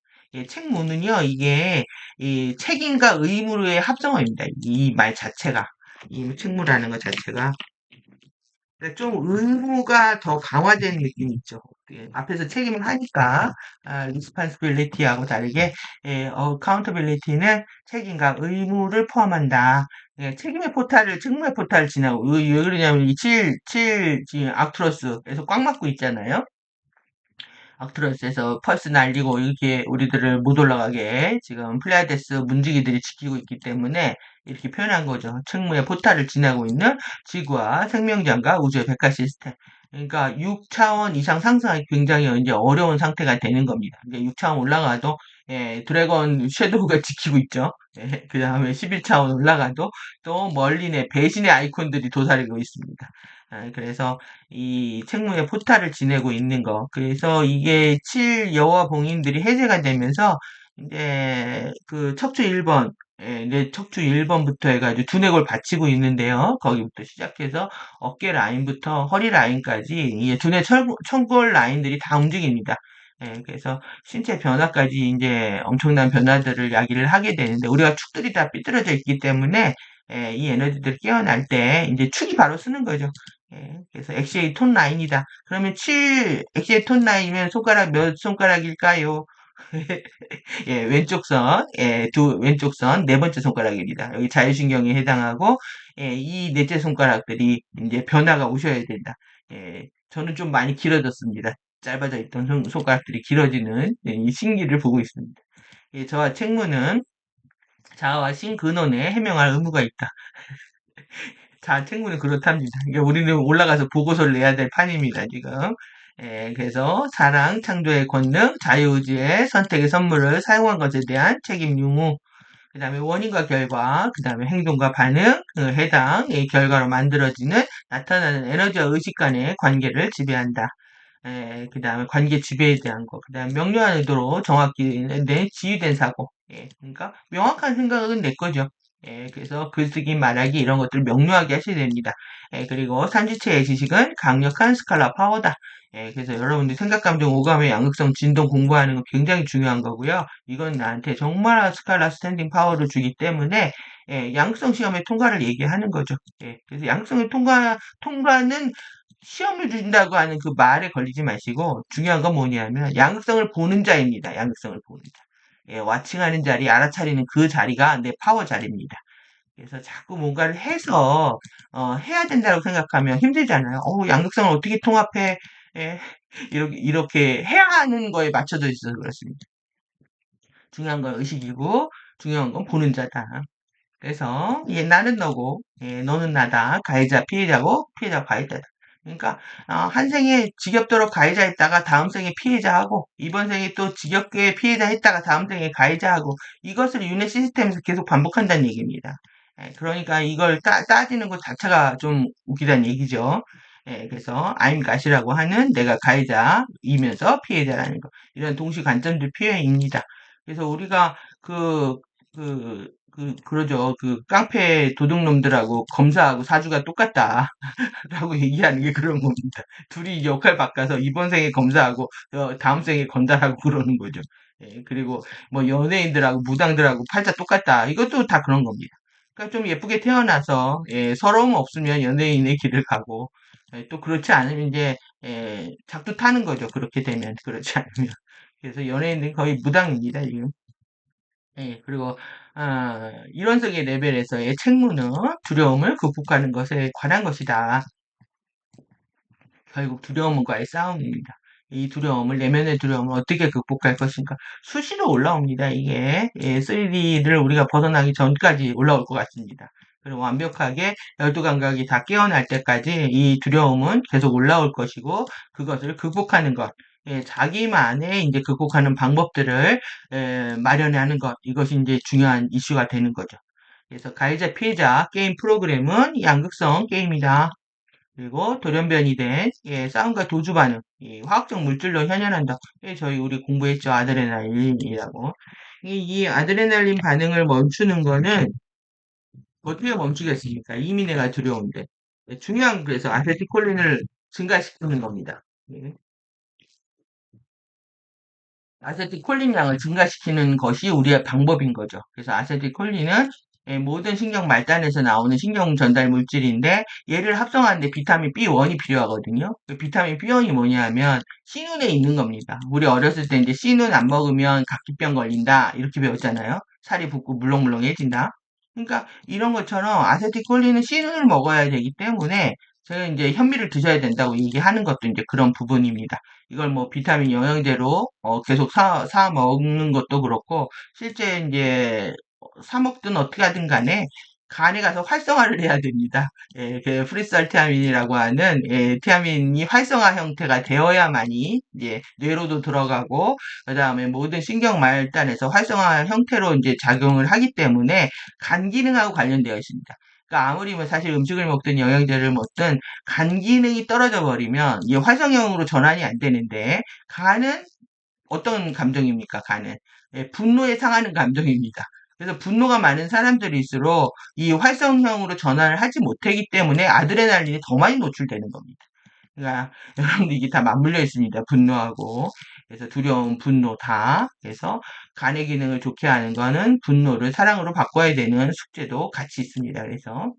책무는요, 이게 이 책임과 의무의 합성어입니다. 이 말 자체가 이 책무라는 것 자체가 그러니까 좀 의무가 더 강화된 느낌이 있죠. 앞에서 책임을 하니까 responsibility하고 다르게 accountability는 책임과 의무를 포함한다. 책임의 포탈을 책무의 포탈을 지나고 왜 그러냐면 이 7 지금 악트러스에서 꽉 막고 있잖아요. 악트러스에서 펄스 날리고 이렇게 우리들을 못 올라가게 지금 플레이아데스 문지기들이 지키고 있기 때문에 이렇게 표현한 거죠. 책무의 포탈을 지나고 있는 지구와 생명장과 우주의 백화 시스템. 그러니까 6차원 이상 상승하기 굉장히 이제 어려운 상태가 되는 겁니다. 이제 6차원 올라가도 드래곤 섀도우가 지키고 있죠. 그 다음에 11차원 올라가도 또 멀리내 배신의 아이콘들이 도사리고 있습니다. 그래서 이 책무의 포탈을 지내고 있는 거. 그래서 이게 7여와 봉인들이 해제가 되면서 이제 그 척추 1번, 이제 척추 1번부터 해가지고 두뇌골 받치고 있는데요. 거기부터 시작해서 어깨 라인부터 허리 라인까지 이 두뇌 청골 라인들이 다 움직입니다. 그래서 신체 변화까지 이제 엄청난 변화들을 야기를 하게 되는데 우리가 축들이 다 삐뚤어져 있기 때문에 이 에너지들이 깨어날 때 이제 축이 바로 쓰는 거죠. 그래서 엑시의 톤 라인이다. 그러면 7, 엑시의 톤 라인이면 손가락 몇 손가락일까요? 왼쪽 선, 왼쪽 선, 네 번째 손가락입니다. 여기 자율신경에 해당하고, 이 넷째 손가락들이 이제 변화가 오셔야 된다. 저는 좀 많이 길어졌습니다. 짧아져 있던 손가락들이 길어지는 이 신기를 보고 있습니다. 저와 책무는 자아와 신근원에 해명할 의무가 있다. 자, 책무는 그렇답니다. 그러니까 우리는 올라가서 보고서를 내야 될 판입니다, 지금. 그래서 사랑, 창조의 권능, 자유의지의 선택의 선물을 사용한 것에 대한 책임 유무, 그 다음에 원인과 결과, 그 다음에 행동과 반응, 그 해당, 의 결과로 만들어지는 나타나는 에너지와 의식 간의 관계를 지배한다. 그 다음에 관계 지배에 대한 거, 그 다음에 명료한 의도로 정확히 내 지휘된 사고. 그러니까 명확한 생각은 내 거죠. 그래서 글쓰기, 말하기 이런 것들을 명료하게 하셔야 됩니다. 그리고 삼지체의 지식은 강력한 스칼라 파워다. 그래서 여러분들 생각, 감정, 오감의 양극성, 진동 공부하는 건 굉장히 중요한 거고요. 이건 나한테 정말 스칼라 스탠딩 파워를 주기 때문에 양극성 시험의 통과를 얘기하는 거죠. 그래서 양극성의 통과는 시험을 준다고 하는 그 말에 걸리지 마시고 중요한 건 뭐냐면 양극성을 보는 자입니다. 양극성을 보는 자. 와칭하는 자리, 알아차리는 그 자리가 내 파워 자리입니다. 그래서 자꾸 뭔가를 해서 해야 된다고 생각하면 힘들잖아요. 양극성을 어떻게 통합해? 예, 이렇게 해야 하는 거에 맞춰져 있어서 그렇습니다. 중요한 건 의식이고 중요한 건 보는 자다. 그래서 나는 너고 너는 나다. 가해자 피해자고 피해자 가해자다. 그러니까 한 생에 지겹도록 가해자 했다가 다음 생에 피해자하고 이번 생에 또 지겹게 피해자 했다가 다음 생에 가해자하고 이것을 윤회 시스템에서 계속 반복한다는 얘기입니다. 그러니까 이걸 따지는 것 자체가 좀 웃기다는 얘기죠. 그래서 I'm got이라고 하는 내가 가해자이면서 피해자라는 거 이런 동시 관점들 표현입니다. 그래서 우리가 그러죠. 그 깡패 도둑놈들하고 검사하고 사주가 똑같다. 라고 얘기하는 게 그런 겁니다. 둘이 역할 바꿔서 이번 생에 검사하고 다음 생에 건달하고 그러는 거죠. 그리고 뭐 연예인들하고 무당들하고 팔자 똑같다. 이것도 다 그런 겁니다. 그러니까 좀 예쁘게 태어나서 서러움 없으면 연예인의 길을 가고 또 그렇지 않으면 이제 작두 타는 거죠. 그렇게 되면 그렇지 않으면 그래서 연예인들은 거의 무당입니다. 지금. 그리고 이런 식의 레벨에서의 책무는 두려움을 극복하는 것에 관한 것이다. 결국 두려움과의 싸움입니다. 이 두려움을, 내면의 두려움을 어떻게 극복할 것인가. 수시로 올라옵니다. 이게 3D를 우리가 벗어나기 전까지 올라올 것 같습니다. 그리고 완벽하게 12감각이 다 깨어날 때까지 이 두려움은 계속 올라올 것이고 그것을 극복하는 것. 자기만의 이제 극복하는 방법들을 마련하는 것. 이것이 이제 중요한 이슈가 되는 거죠. 그래서 가해자 피해자 게임 프로그램은 양극성 게임이다. 그리고 돌연변이 된 싸움과 도주 반응, 화학적 물질로 현현한다. 저희 우리 공부했죠. 아드레날린이라고. 이 아드레날린 반응을 멈추는 거는 어떻게 멈추겠습니까? 이미 내가 두려운데. 중요한 그래서 아세틸콜린을 증가시키는 겁니다. 예. 아세틸콜린 양을 증가시키는 것이 우리의 방법인 거죠. 그래서 아세틸콜린은 모든 신경 말단에서 나오는 신경 전달 물질인데 얘를 합성하는데 비타민 B1이 필요하거든요. 그 비타민 B1이 뭐냐면 C눈에 있는 겁니다. 우리 어렸을 때 이제 C눈 안 먹으면 각기병 걸린다 이렇게 배웠잖아요. 살이 붓고 물렁물렁해진다. 그러니까 이런 것처럼 아세틸콜린은 C눈을 먹어야 되기 때문에 제가 이제 현미를 드셔야 된다고 얘기하는 것도 이제 그런 부분입니다. 이걸 뭐 비타민 영양제로 계속 사 먹는 것도 그렇고 실제 이제 사 먹든 어떻게 하든 간에 간에 가서 활성화를 해야 됩니다. 그 프리설티아민이라고 하는 티아민이 활성화 형태가 되어야만이 이제 뇌로도 들어가고 그다음에 모든 신경 말단에서 활성화 형태로 이제 작용을 하기 때문에 간 기능하고 관련되어 있습니다. 그러니까 아무리 뭐 사실 음식을 먹든 영양제를 먹든 간 기능이 떨어져 버리면 이 활성형으로 전환이 안 되는데 간은 어떤 감정입니까? 간은 분노에 상하는 감정입니다. 그래서 분노가 많은 사람들일수록 이 활성형으로 전환을 하지 못하기 때문에 아드레날린이 더 많이 노출되는 겁니다. 그러니까 여러분들 이게 다 맞물려 있습니다. 분노하고. 그래서 두려움, 분노 다. 그래서 간의 기능을 좋게 하는 거는 분노를 사랑으로 바꿔야 되는 숙제도 같이 있습니다. 그래서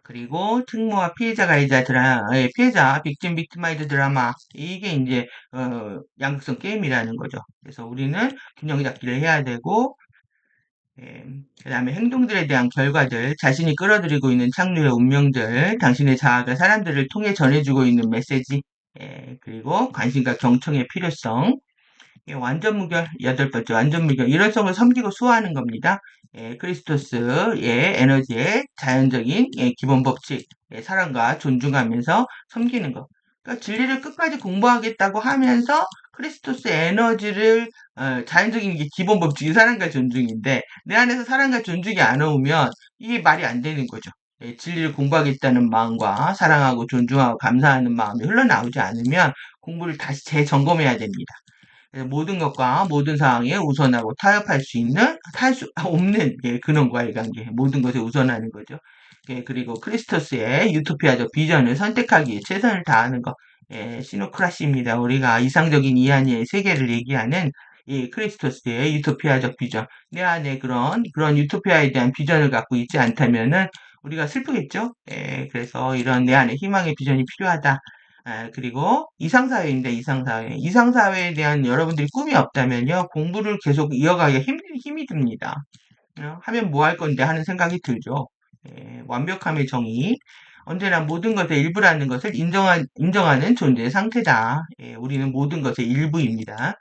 그리고 특무와 피해자 가해자 피해자 빅tim 빅티마이드 드라마 이게 이제 양극성 게임이라는 거죠. 그래서 우리는 균형 잡기를 해야 되고 그다음에 행동들에 대한 결과들, 자신이 끌어들이고 있는 착륙의 운명들, 당신의 자아가 사람들을 통해 전해주고 있는 메시지, 그리고 관심과 경청의 필요성, 완전 무결, 여덟 번째 완전 무결, 일원성을 섬기고 수호하는 겁니다. 크리스토스의 에너지의 자연적인 기본 법칙, 사랑과 존중하면서 섬기는 것. 그러니까 진리를 끝까지 공부하겠다고 하면서 크리스토스 에너지를 자연적인 게 기본 법칙이 사랑과 존중인데 내 안에서 사랑과 존중이 안 오면 이게 말이 안 되는 거죠. 진리를 공부하겠다는 마음과 사랑하고 존중하고 감사하는 마음이 흘러나오지 않으면 공부를 다시 재점검해야 됩니다. 모든 것과 모든 상황에 우선하고 타협할 수 있는, 탈 수 없는 근원과의 관계, 모든 것에 우선하는 거죠. 그리고 크리스토스의 유토피아적 비전을 선택하기 위해 최선을 다하는 것, 시노크라시입니다. 우리가 이상적인 이한의 세계를 얘기하는 이 크리스토스의 유토피아적 비전. 내 안에 그런 유토피아에 대한 비전을 갖고 있지 않다면은 우리가 슬프겠죠? 그래서 이런 내 안에 희망의 비전이 필요하다. 그리고 이상사회입니다. 이상사회. 이상사회에 대한 여러분들이 꿈이 없다면요. 공부를 계속 이어가기가 힘이 듭니다. 하면 뭐 할 건데 하는 생각이 들죠. 완벽함의 정의. 언제나 모든 것의 일부라는 것을 인정하는 존재의 상태다. 우리는 모든 것의 일부입니다.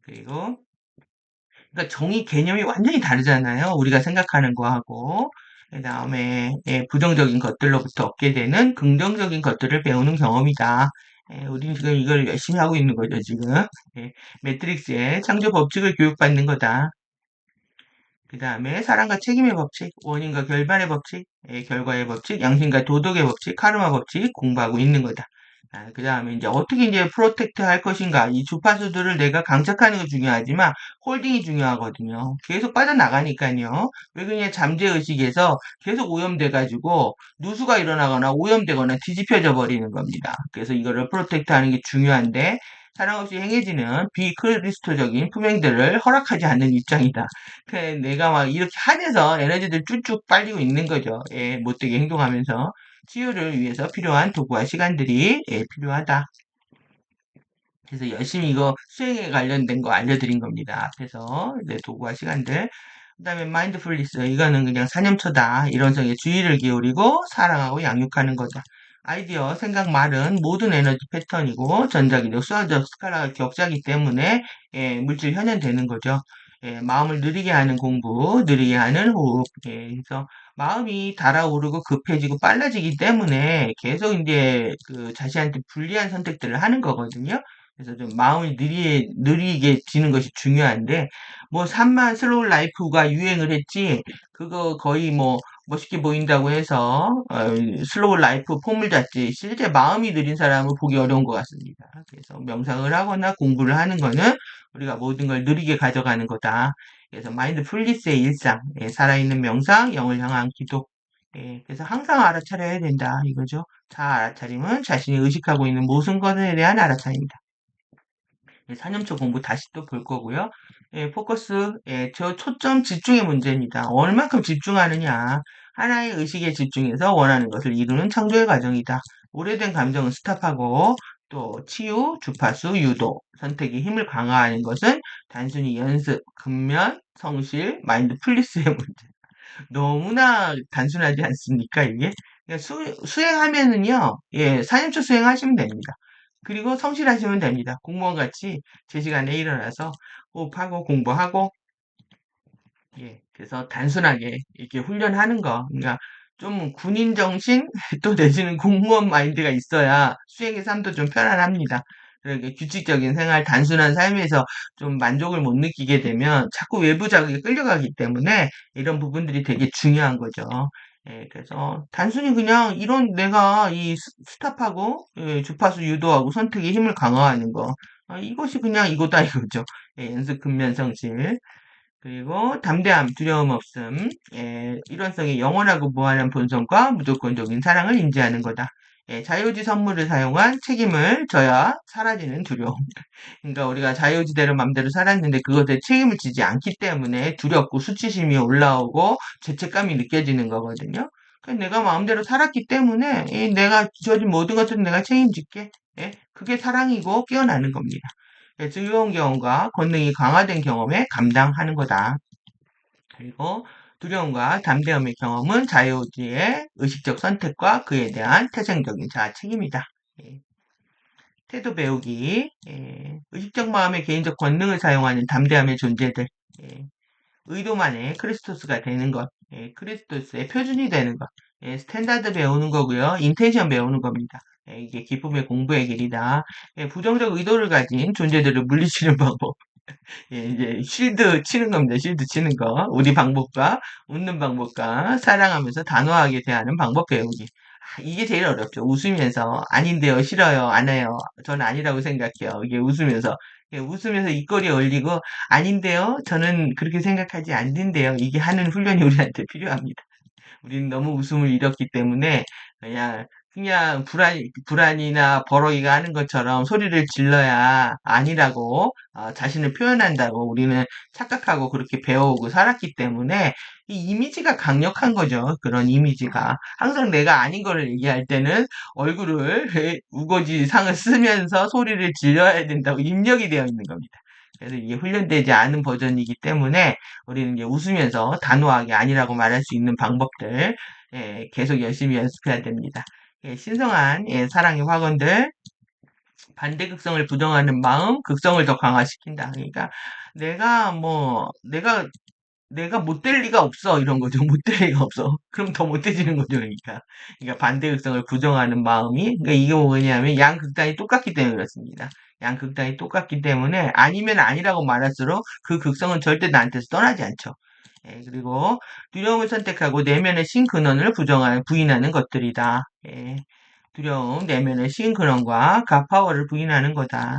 그리고 그러니까 정의 개념이 완전히 다르잖아요. 우리가 생각하는 거하고. 그다음에 부정적인 것들로부터 얻게 되는 긍정적인 것들을 배우는 경험이다. 우리는 지금 이걸 열심히 하고 있는 거죠, 지금. 매트릭스의 창조 법칙을 교육받는 거다. 그 다음에 사랑과 책임의 법칙, 원인과 결말의 법칙, 결과의 법칙, 양심과 도덕의 법칙, 카르마 법칙 공부하고 있는 거다. 그 다음에 이제 어떻게 이제 프로텍트 할 것인가. 이 주파수들을 내가 강착하는 거 중요하지만 홀딩이 중요하거든요. 계속 빠져나가니까요. 왜 그냥 잠재의식에서 계속 오염돼가지고 누수가 일어나거나 오염되거나 뒤집혀져 버리는 겁니다. 그래서 이거를 프로텍트 하는 게 중요한데 사랑 없이 행해지는 비크리스토적인 품행들을 허락하지 않는 입장이다. 내가 막 이렇게 하면서 에너지들 쭉쭉 빨리고 있는 거죠. 못되게 행동하면서 치유를 위해서 필요한 도구와 시간들이 필요하다. 그래서 열심히 이거 수행에 관련된 거 알려드린 겁니다. 앞에서 이제 도구와 시간들. 그다음에 마인드풀리스 이거는 그냥 사념초다. 이론성에 주의를 기울이고 사랑하고 양육하는 거다. 아이디어, 생각, 말은 모든 에너지 패턴이고 전자기력, 수학적 스칼라가 격자기 때문에 물질 현현되는 거죠. 마음을 느리게 하는 공부, 느리게 하는 호흡. 그래서 마음이 달아오르고 급해지고 빨라지기 때문에 계속 이제 그 자신한테 불리한 선택들을 하는 거거든요. 그래서 좀 마음을 느리게 지는 것이 중요한데, 뭐, 산만 슬로우 라이프가 유행을 했지, 그거 거의 뭐, 멋있게 보인다고 해서, 슬로우 라이프 폼을 잡지, 실제 마음이 느린 사람을 보기 어려운 것 같습니다. 그래서 명상을 하거나 공부를 하는 거는 우리가 모든 걸 느리게 가져가는 거다. 그래서 마인드풀리스의 일상, 살아있는 명상, 영을 향한 기도. 그래서 항상 알아차려야 된다. 이거죠. 자, 알아차림은 자신이 의식하고 있는 모든 것에 대한 알아차림이다. 4년초 공부 다시 또 볼 거고요. 포커스, 저 초점 집중의 문제입니다. 얼만큼 집중하느냐. 하나의 의식에 집중해서 원하는 것을 이루는 창조의 과정이다. 오래된 감정은 스탑하고 또 치유, 주파수, 유도, 선택의 힘을 강화하는 것은 단순히 연습, 근면, 성실, 마인드풀리스의 문제. 너무나 단순하지 않습니까, 이게? 그러니까 수행하면은요, 4년초 수행하시면 됩니다. 그리고 성실하시면 됩니다. 공무원 같이 제 시간에 일어나서 호흡하고 공부하고, 그래서 단순하게 이렇게 훈련하는 거. 그러니까 좀 군인 정신, 또 내지는 공무원 마인드가 있어야 수행의 삶도 좀 편안합니다. 그렇게 규칙적인 생활, 단순한 삶에서 좀 만족을 못 느끼게 되면 자꾸 외부 자극에 끌려가기 때문에 이런 부분들이 되게 중요한 거죠. 그래서 단순히 그냥 이런 내가 이 스탑하고 주파수 유도하고 선택의 힘을 강화하는 거. 이것이 그냥 이거다 이거죠. 연습 근면 성실. 그리고 담대함, 두려움 없음, 일원성의 영원하고 무한한 본성과 무조건적인 사랑을 인지하는 거다. 자유지 선물을 사용한 책임을 져야 사라지는 두려움. 그러니까 우리가 자유지대로 맘대로 살았는데 그것에 책임을 지지 않기 때문에 두렵고 수치심이 올라오고 죄책감이 느껴지는 거거든요. 내가 마음대로 살았기 때문에 내가 지어진 모든 것을 내가 책임질게. 그게 사랑이고 깨어나는 겁니다. 즐거운 경험과 권능이 강화된 경험에 감당하는 거다. 그리고 두려움과 담대함의 경험은 자유의지의 의식적 선택과 그에 대한 태생적인 자아 책임이다. 태도 배우기, 의식적 마음의 개인적 권능을 사용하는 담대함의 존재들, 의도만의 크리스토스가 되는 것, 크리스토스의 표준이 되는 것, 스탠다드 배우는 거고요. 인텐션 배우는 겁니다. 이게 기쁨의 공부의 길이다. 부정적 의도를 가진 존재들을 물리치는 방법. 이제 쉴드 치는 겁니다. 쉴드 치는 거. 우리 방법과 웃는 방법과 사랑하면서 단호하게 대하는 방법 배우기. 이게 제일 어렵죠. 웃으면서 아닌데요, 싫어요, 안 해요. 저는 아니라고 생각해요. 이게 웃으면서 웃으면서 입꼬리 올리고 아닌데요, 저는 그렇게 생각하지 않는데요. 이게 하는 훈련이 우리한테 필요합니다. 우리는 너무 웃음을 잃었기 때문에 그냥 불안이나 버럭이가 하는 것처럼 소리를 질러야 아니라고 자신을 표현한다고 우리는 착각하고 그렇게 배워오고 살았기 때문에 이 이미지가 강력한 거죠. 그런 이미지가. 항상 내가 아닌 거를 얘기할 때는 얼굴을 우거지 상을 쓰면서 소리를 질러야 된다고 입력이 되어 있는 겁니다. 그래서 이게 훈련되지 않은 버전이기 때문에 우리는 이제 웃으면서 단호하게 아니라고 말할 수 있는 방법들 계속 열심히 연습해야 됩니다. 신성한 사랑의 학원들 반대극성을 부정하는 마음, 극성을 더 강화시킨다. 그러니까 내가 뭐 내가 못 될 리가 없어 이런 거죠. 못 될 리가 없어. 그럼 더 못돼지는 거죠. 그러니까 반대극성을 부정하는 마음이 그러니까 이게 뭐냐면 양극단이 똑같기 때문에 그렇습니다. 양극단이 똑같기 때문에 아니면 아니라고 말할수록 그 극성은 절대 나한테서 떠나지 않죠. 예, 그리고 두려움을 선택하고 내면의 신근원을 부인하는 것들이다. 예, 두려움, 내면의 신근원과 가파워를 부인하는 거다.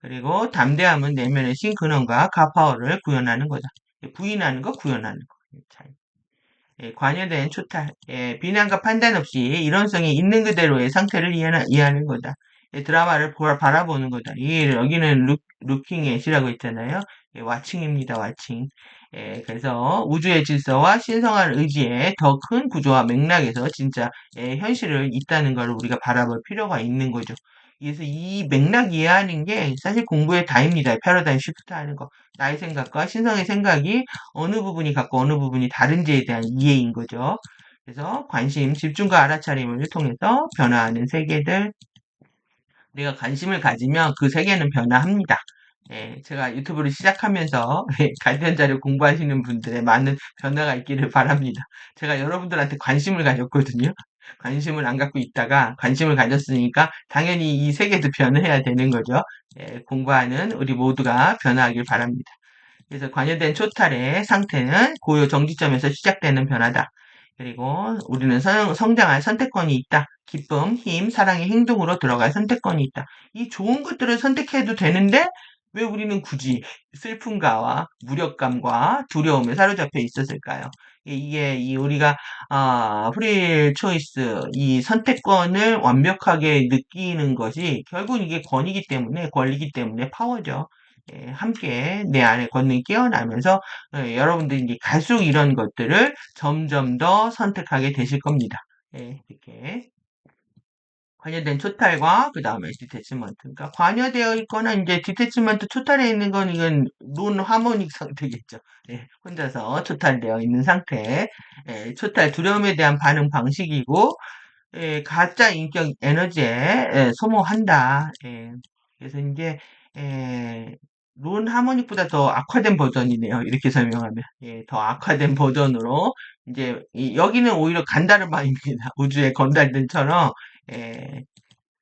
그리고 담대함은 내면의 신근원과 가파워를 구현하는 거다. 부인하는 거, 구현하는 거. 차이. 예, 관여된 초탈, 예, 비난과 판단 없이 이론성이 있는 그대로의 상태를 이해하는 거다. 예, 드라마를 바라보는 거다. 여기는 루킹 앳이라고 했잖아요. 예, 와칭입니다, 와칭. 예, 그래서 우주의 질서와 신성한 의지의 더 큰 구조와 맥락에서 진짜 예, 현실을 있다는 걸 우리가 바라볼 필요가 있는 거죠. 그래서 이 맥락 이해하는 게 사실 공부의 다입니다. 패러다임 시프트 하는 거. 나의 생각과 신성의 생각이 어느 부분이 같고 어느 부분이 다른지에 대한 이해인 거죠. 그래서 관심, 집중과 알아차림을 통해서 변화하는 세계들, 내가 관심을 가지면 그 세계는 변화합니다. 예, 제가 유튜브를 시작하면서 관련 자료 공부하시는 분들의 많은 변화가 있기를 바랍니다. 제가 여러분들한테 관심을 가졌거든요. 관심을 안 갖고 있다가 관심을 가졌으니까 당연히 이 세계도 변해야 되는 거죠. 예, 공부하는 우리 모두가 변화하길 바랍니다. 그래서 관여된 초탈의 상태는 고요 정지점에서 시작되는 변화다. 그리고 우리는 성장할 선택권이 있다. 기쁨, 힘, 사랑의 행동으로 들어갈 선택권이 있다. 이 좋은 것들을 선택해도 되는데 왜 우리는 굳이 슬픔과 무력감과 두려움에 사로잡혀 있었을까요? 이게 우리가 프리 초이스 이 선택권을 완벽하게 느끼는 것이 결국 이게 권리이기 때문에 파워죠. 예, 함께 내 안에 권능이 깨어나면서 여러분들이 이제 갈수록 이런 것들을 점점 더 선택하게 되실 겁니다. 예, 이렇게 관여된 초탈과 그 다음에 디태치먼트. 그러니까 관여되어 있거나 이제 디태치먼트 초탈에 있는 건 이건 논 하모닉 상태겠죠. 예, 혼자서 초탈되어 있는 상태. 예, 초탈 두려움에 대한 반응 방식이고 예, 가짜 인격 에너지에 소모한다. 예, 그래서 이제 예, 론 하모닉보다 더 악화된 버전이네요. 이렇게 설명하면 예, 더 악화된 버전으로 이제 여기는 오히려 간다르마입니다. 우주의 건달들처럼 예,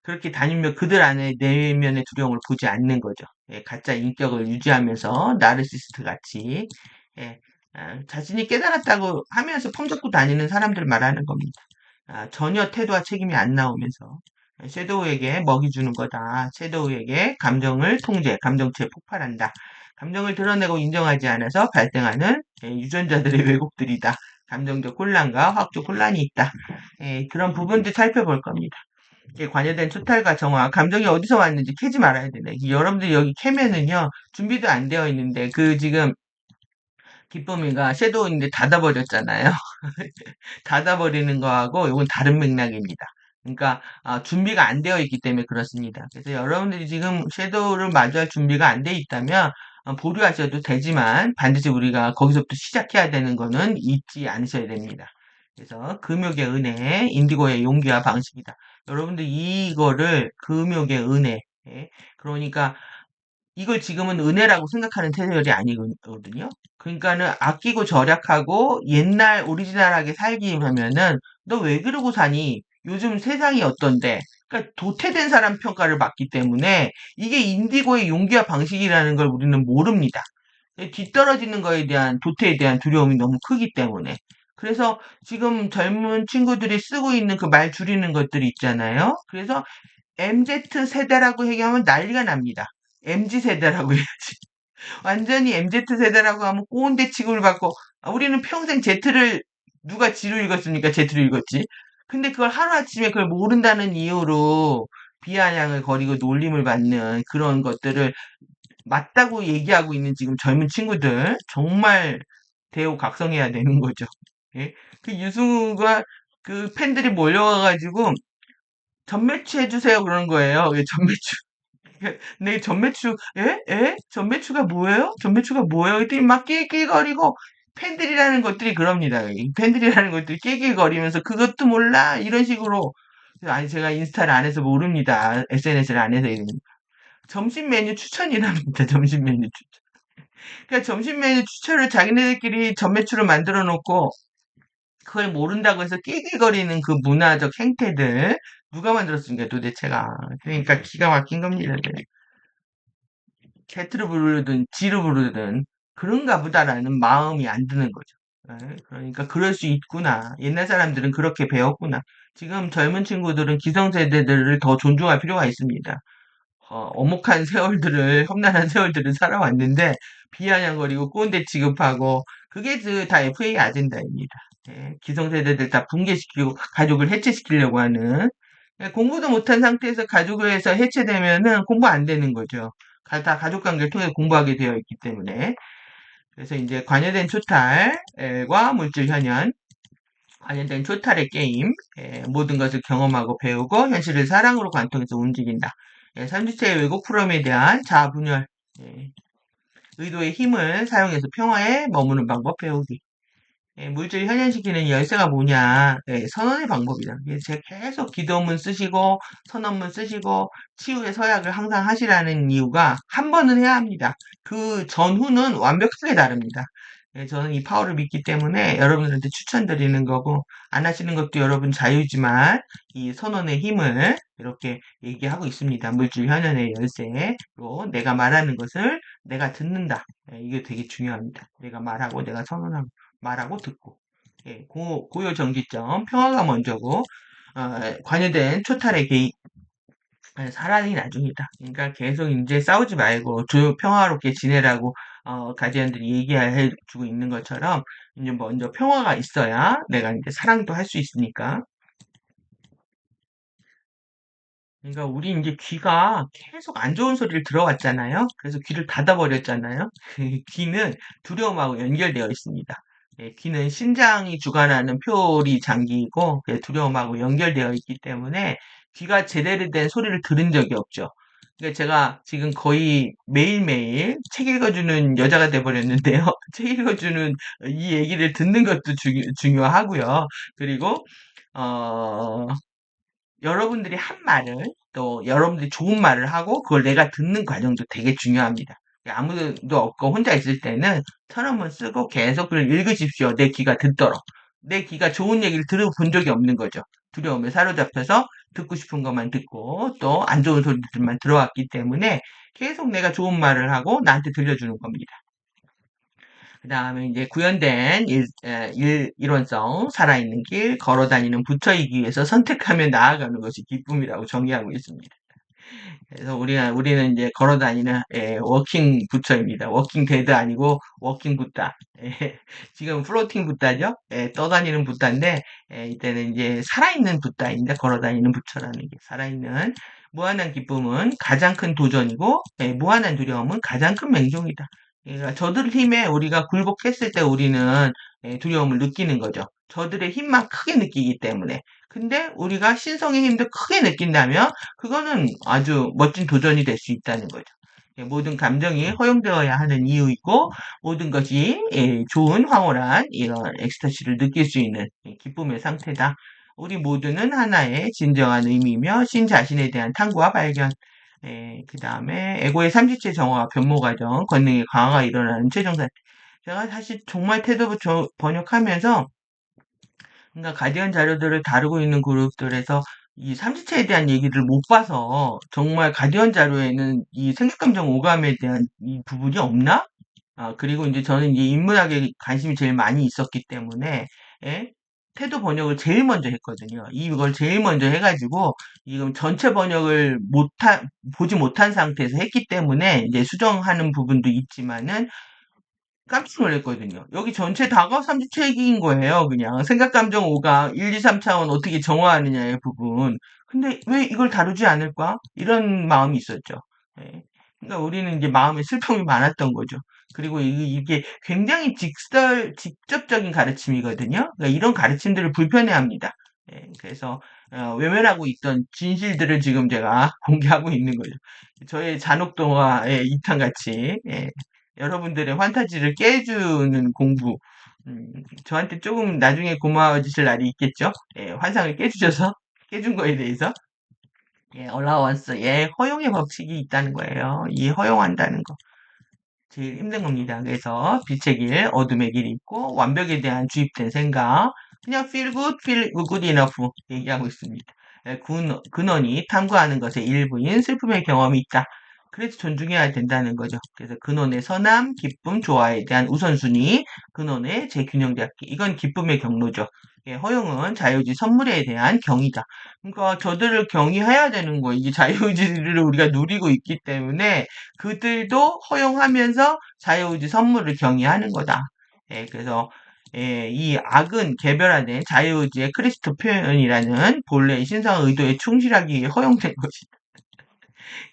그렇게 다니면 그들 안에 내면의 두려움을 보지 않는 거죠. 예, 가짜 인격을 유지하면서 나르시스트 같이 예, 자신이 깨달았다고 하면서 폼잡고 다니는 사람들 말하는 겁니다. 전혀 태도와 책임이 안 나오면서 섀도우에게 먹이 주는 거다. 섀도우에게 감정을 통제, 감정체에 폭발한다. 감정을 드러내고 인정하지 않아서 발생하는 유전자들의 왜곡들이다. 감정적 혼란과 화학적 혼란이 있다. 그런 부분들 살펴볼 겁니다. 관여된 초탈과 정화, 감정이 어디서 왔는지 캐지 말아야 되네. 여러분들이 여기 캐면은요, 준비도 안 되어 있는데, 지금, 기쁨이가 섀도우인데 닫아버렸잖아요. 닫아버리는 거하고 이건 다른 맥락입니다. 그러니까 준비가 안 되어 있기 때문에 그렇습니다. 그래서 여러분들이 지금 섀도우를 마주할 준비가 안 돼 있다면 보류하셔도 되지만 반드시 우리가 거기서부터 시작해야 되는 거는 잊지 않으셔야 됩니다. 그래서 금욕의 은혜, 인디고의 용기와 방식이다. 여러분들 이거를 금욕의 은혜, 예? 그러니까 이걸 지금은 은혜라고 생각하는 세월이 아니거든요. 그러니까는 아끼고 절약하고 옛날 오리지널하게 살기 하면은 너 왜 그러고 사니? 요즘 세상이 어떤데? 그러니까 도태된 사람 평가를 받기 때문에 이게 인디고의 용기와 방식이라는 걸 우리는 모릅니다. 뒤떨어지는 거에 대한 도태에 대한 두려움이 너무 크기 때문에. 그래서 지금 젊은 친구들이 쓰고 있는 그 말 줄이는 것들이 있잖아요. 그래서 MZ 세대라고 얘기하면 난리가 납니다. MZ 세대라고 해야지. 완전히 MZ 세대라고 하면 꼰대 취급을 받고 우리는 평생 Z를 누가 G로 읽었습니까? Z로 읽었지. 근데 그걸 하루아침에 그걸 모른다는 이유로 비아냥을 거리고 놀림을 받는 그런 것들을 맞다고 얘기하고 있는 지금 젊은 친구들 정말 대우각성해야 되는 거죠. 예? 그 유승우가 그 팬들이 몰려와가지고 전매추 해주세요 그러는 거예요. 왜 전매추? 네, 전매추, 에? 에? 전매추가 뭐예요? 전매추가 뭐예요? 이랬더니 막 낄낄거리고, 팬들이라는 것들이 그럽니다. 이 팬들이라는 것들이 낄낄거리면서 그것도 몰라? 이런 식으로 그래서 아니, 제가 인스타를 안 해서 모릅니다. SNS를 안 해서 이러니. 점심 메뉴 추천이랍니다. 점심 메뉴 추천. 그러니까 점심 메뉴 추천을 자기네들끼리 전매추를 만들어 놓고 그걸 모른다고 해서 낄낄거리는 그 문화적 행태들 누가 만들었습니까 도대체가. 그러니까 기가 막힌 겁니다. 네. 개트를 부르든 지를 부르든 그런가 보다라는 마음이 안 드는 거죠. 예, 그러니까 그럴 수 있구나. 옛날 사람들은 그렇게 배웠구나. 지금 젊은 친구들은 기성세대들을 더 존중할 필요가 있습니다. 어목한 세월들을, 험난한 세월들을 살아왔는데, 비아냥거리고 꼰대 취급하고, 그게 다 FA 아젠다입니다. 예, 기성세대들 다 붕괴시키고, 가족을 해체시키려고 하는. 예, 공부도 못한 상태에서 가족을 해서 해체되면은 공부 안 되는 거죠. 다 가족 관계를 통해 공부하게 되어 있기 때문에. 그래서 이제 관여된 초탈과 물질 현현, 관련된 초탈의 게임, 모든 것을 경험하고 배우고 현실을 사랑으로 관통해서 움직인다. 삼주체의 왜곡 프롬에 대한 자아 분열, 의도의 힘을 사용해서 평화에 머무는 방법 배우기. 물질 현현시키는 열쇠가 뭐냐? 선언의 방법이다. 제가 계속 기도문 쓰시고 선언문 쓰시고 치유의 서약을 항상 하시라는 이유가 한 번은 해야 합니다. 그 전후는 완벽하게 다릅니다. 저는 이 파워를 믿기 때문에 여러분들한테 추천드리는 거고 안 하시는 것도 여러분 자유지만 이 선언의 힘을 이렇게 얘기하고 있습니다. 물질 현현의 열쇠로 내가 말하는 것을 내가 듣는다. 이게 되게 중요합니다. 내가 말하고 내가 선언하고 말하고 듣고. 고요 정기점, 평화가 먼저고, 관여된 초탈의 개입, 사랑이 나중이다. 그러니까 계속 이제 싸우지 말고 평화롭게 지내라고, 가디언들이 얘기해 주고 있는 것처럼, 이제 먼저 평화가 있어야 내가 이제 사랑도 할 수 있으니까. 그러니까 우리 이제 귀가 계속 안 좋은 소리를 들어왔잖아요. 그래서 귀를 닫아버렸잖아요. 귀는 두려움하고 연결되어 있습니다. 귀는 신장이 주관하는 표리 장기이고 두려움하고 연결되어 있기 때문에 귀가 제대로 된 소리를 들은 적이 없죠. 그러니까 제가 지금 거의 매일매일 책 읽어주는 여자가 돼버렸는데요. 책 읽어주는 이 얘기를 듣는 것도 중요하고요. 그리고 어, 여러분들이 한 말을 또 여러분들이 좋은 말을 하고 그걸 내가 듣는 과정도 되게 중요합니다. 아무도 없고 혼자 있을 때는 천원문 쓰고 계속 그걸 읽으십시오. 내 귀가 듣도록. 내 귀가 좋은 얘기를 들어본 적이 없는 거죠. 두려움에 사로잡혀서 듣고 싶은 것만 듣고 또 안 좋은 소리들만 들어왔기 때문에 계속 내가 좋은 말을 하고 나한테 들려주는 겁니다. 그 다음에 이제 구현된 일원성, 살아있는 길, 걸어다니는 부처이기 위해서 선택하며 나아가는 것이 기쁨이라고 정의하고 있습니다. 그래서 우리는 이제 걸어다니는 워킹 부처입니다. 워킹 데드 아니고 워킹 붓다. 지금 플로팅 붓다죠? 떠다니는 붓다인데 이때는 이제 살아있는 붓다입니다. 걸어다니는 부처라는 게 살아있는 무한한 기쁨은 가장 큰 도전이고 무한한 두려움은 가장 큰 맹종이다. 그러니까 저들 힘에 우리가 굴복했을 때 우리는 두려움을 느끼는 거죠. 저들의 힘만 크게 느끼기 때문에. 근데 우리가 신성의 힘도 크게 느낀다면 그거는 아주 멋진 도전이 될 수 있다는 거죠. 모든 감정이 허용되어야 하는 이유이고 모든 것이 좋은 황홀한 이런 엑스터시를 느낄 수 있는 기쁨의 상태다. 우리 모두는 하나의 진정한 의미며 신 자신에 대한 탐구와 발견. 그 다음에 에고의 삼지체 정화와 변모 과정, 권능의 강화가 일어나는 최종 상태. 제가 사실 정말 태도 번역하면서 그러니까 가디언 자료들을 다루고 있는 그룹들에서 이 삼지체에 대한 얘기를 못 봐서 정말 가디언 자료에는 이 생각감정 오감에 대한 이 부분이 없나? 그리고 이제 저는 이제 인문학에 관심이 제일 많이 있었기 때문에, 예? 태도 번역을 제일 먼저 했거든요. 이걸 제일 먼저 해가지고, 지금 전체 번역을 보지 못한 상태에서 했기 때문에, 이제 수정하는 부분도 있지만은, 깜짝 놀랐거든요. 여기 전체 다가 삼지체계인 거예요. 그냥 생각, 감정, 오감 1, 2, 3차원 어떻게 정화하느냐의 부분. 근데 왜 이걸 다루지 않을까? 이런 마음이 있었죠. 예. 그러니까 우리는 이제 마음에 슬픔이 많았던 거죠. 그리고 이게 굉장히 직접적인 가르침이거든요. 그러니까 이런 가르침들을 불편해합니다. 그래서 외면하고 있던 진실들을 지금 제가 공개하고 있는 거죠. 저의 잔혹동화의 이탄같이 여러분들의 환타지를 깨주는 공부. 저한테 조금 나중에 고마워지실 날이 있겠죠? 환상을 깨주셔서. 해준 거에 대해서. 예, allowance, 예, 허용의 법칙이 있다는 거예요. 이 허용한다는 거. 제일 힘든 겁니다. 그래서 빛의 길, 어둠의 길이 있고 완벽에 대한 주입된 생각, 그냥 feel good enough 얘기하고 있습니다. 예, 근원이 탐구하는 것의 일부인 슬픔의 경험이 있다. 그래서 존중해야 된다는 거죠. 그래서 근원의 선함, 기쁨, 조화에 대한 우선순위, 근원의 재균형잡기. 이건 기쁨의 경로죠. 예, 허용은 자유의지 선물에 대한 경이다. 그러니까 저들을 경의해야 되는 거예요. 이게 자유의지를 우리가 누리고 있기 때문에 그들도 허용하면서 자유의지 선물을 경의하는 거다. 예, 그래서 예, 이 악은 개별화된 자유의지의 크리스토 표현이라는 본래의 신성 의도에 충실하기 위해 허용된 것이다.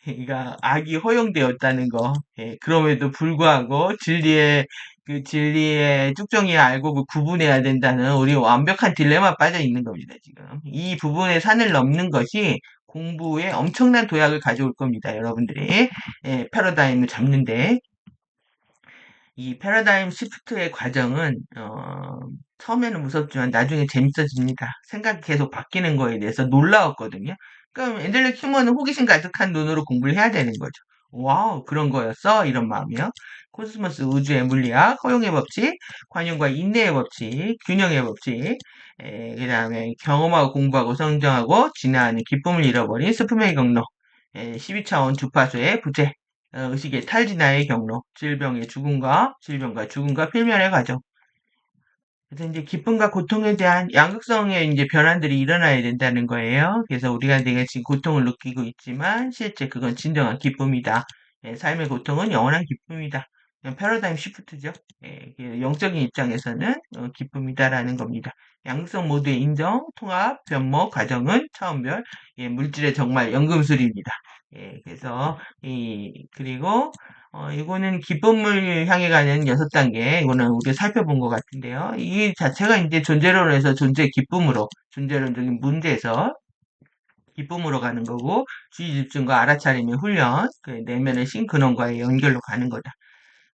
그러니까 악이 허용되었다는 거. 예, 그럼에도 불구하고 진리의 쭉정이 알고 그 구분해야 된다는 우리 완벽한 딜레마 빠져 있는 겁니다, 지금. 이 부분의 산을 넘는 것이 공부에 엄청난 도약을 가져올 겁니다, 여러분들이. 예, 패러다임을 잡는데. 이 패러다임 시프트의 과정은 처음에는 무섭지만 나중에 재밌어집니다. 생각이 계속 바뀌는 거에 대해서 놀라웠거든요. 그럼 엔젤릭 휴머는 호기심 가득한 눈으로 공부를 해야 되는 거죠. 와우, 그런 거였어? 이런 마음이요. 코스모스 우주의 물리학, 허용의 법칙, 관용과 인내의 법칙, 균형의 법칙, 그 다음에 경험하고 공부하고 성장하고 진화하는 기쁨을 잃어버린 스품의 경로, 12차원 주파수의 부재, 의식의 탈진화의 경로, 질병과 죽음과 필면의 과정. 그래서 이제 기쁨과 고통에 대한 양극성의 이제 변환들이 일어나야 된다는 거예요. 그래서 우리가 내가 지금 고통을 느끼고 있지만 실제 그건 진정한 기쁨이다. 예, 삶의 고통은 영원한 기쁨이다. 그냥 패러다임 시프트죠. 예, 영적인 입장에서는 기쁨이다라는 겁니다. 양극성 모두의 인정, 통합, 변모, 과정은 차원별, 예, 물질의 정말 연금술입니다. 예, 그래서 그리고 이거는 기쁨을 향해 가는 6단계, 이거는 우리가 살펴본 것 같은데요. 이 자체가 이제 존재론에서 존재론적인 문제에서 기쁨으로 가는 거고, 주의 집중과 알아차림의 훈련, 그 내면의 신근원과의 연결로 가는 거다.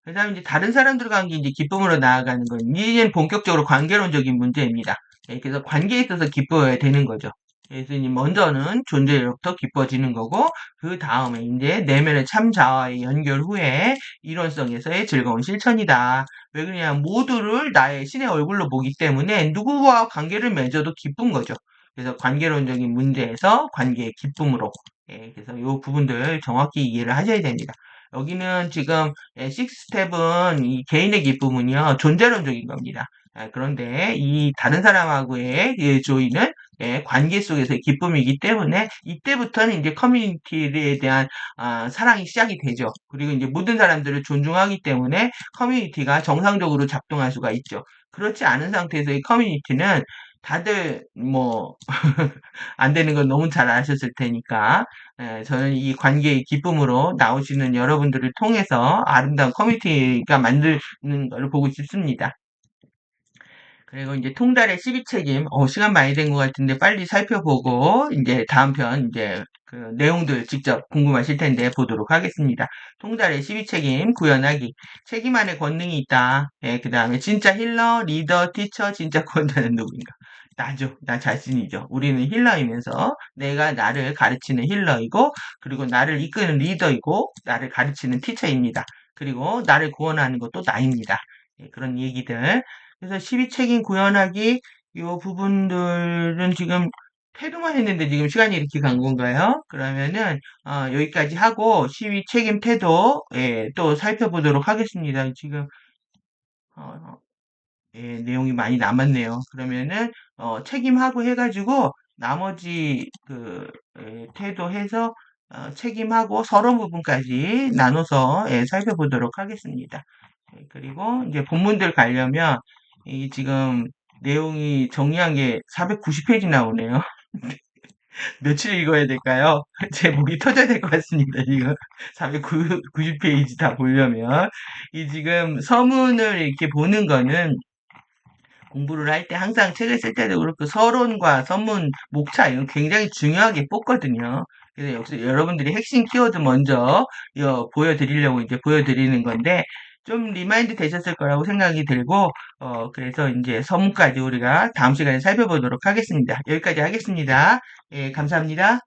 그 다음에 이제 다른 사람들과 관계 이제 기쁨으로 나아가는 건, 이제는 본격적으로 관계론적인 문제입니다. 예, 그래서 관계에 있어서 기뻐야 되는 거죠. 그래서 이제 먼저는 존재로부터 기뻐지는 거고, 그 다음에 이제 내면의 참 자아의 연결 후에 이론성에서의 즐거운 실천이다. 왜 그러냐, 모두를 나의 신의 얼굴로 보기 때문에 누구와 관계를 맺어도 기쁜 거죠. 그래서 관계론적인 문제에서 관계의 기쁨으로. 예, 그래서 이 부분들 정확히 이해를 하셔야 됩니다. 여기는 지금 식스텝은 이 개인의 기쁨은요, 존재론적인 겁니다. 그런데 이 다른 사람하고의 조이는 관계 속에서의 기쁨이기 때문에 이때부터는 이제 커뮤니티에 대한 사랑이 시작이 되죠. 그리고 이제 모든 사람들을 존중하기 때문에 커뮤니티가 정상적으로 작동할 수가 있죠. 그렇지 않은 상태에서 이 커뮤니티는 다들 뭐 안 되는 건 너무 잘 아셨을 테니까 저는 이 관계의 기쁨으로 나오시는 여러분들을 통해서 아름다운 커뮤니티가 만드는 걸 보고 싶습니다. 그리고 이제 통달의 12책임, 시간 많이 된 것 같은데 빨리 살펴보고, 이제 다음 편, 이제 그 내용들 직접 궁금하실 텐데 보도록 하겠습니다. 통달의 12책임, 구현하기. 책임 안에 권능이 있다. 예, 그 다음에 진짜 힐러, 리더, 티처, 진짜 구원자는 누구인가? 나죠. 나 자신이죠. 우리는 힐러이면서 내가 나를 가르치는 힐러이고, 그리고 나를 이끄는 리더이고, 나를 가르치는 티처입니다. 그리고 나를 구원하는 것도 나입니다. 예, 그런 얘기들. 그래서 12책임 구현하기 요 부분들은 지금 태도만 했는데 지금 시간이 이렇게 간 건가요? 그러면은 여기까지 하고 12책임 태도 또 살펴보도록 하겠습니다. 지금 어, 내용이 많이 남았네요. 그러면은 책임하고 해가지고 나머지 태도 해서 책임하고 서론 부분까지 나눠서 살펴보도록 하겠습니다. 그리고 이제 본문들 가려면 이 지금 내용이 정리한 게 490페이지 나오네요. 며칠 읽어야 될까요? 제 목이 터져야 될 것 같습니다. 이거 490페이지 다 보려면 이 지금 서문을 이렇게 보는 거는 공부를 할 때 항상 책을 쓸 때도 그렇고 서론과 서문, 목차 이런 거 굉장히 중요하게 뽑거든요. 그래서 역시 여러분들이 핵심 키워드 먼저 보여드리려고 이제 보여드리는 건데 좀 리마인드 되셨을 거라고 생각이 들고, 그래서 이제 서문까지 우리가 다음 시간에 살펴보도록 하겠습니다. 여기까지 하겠습니다. 예, 감사합니다.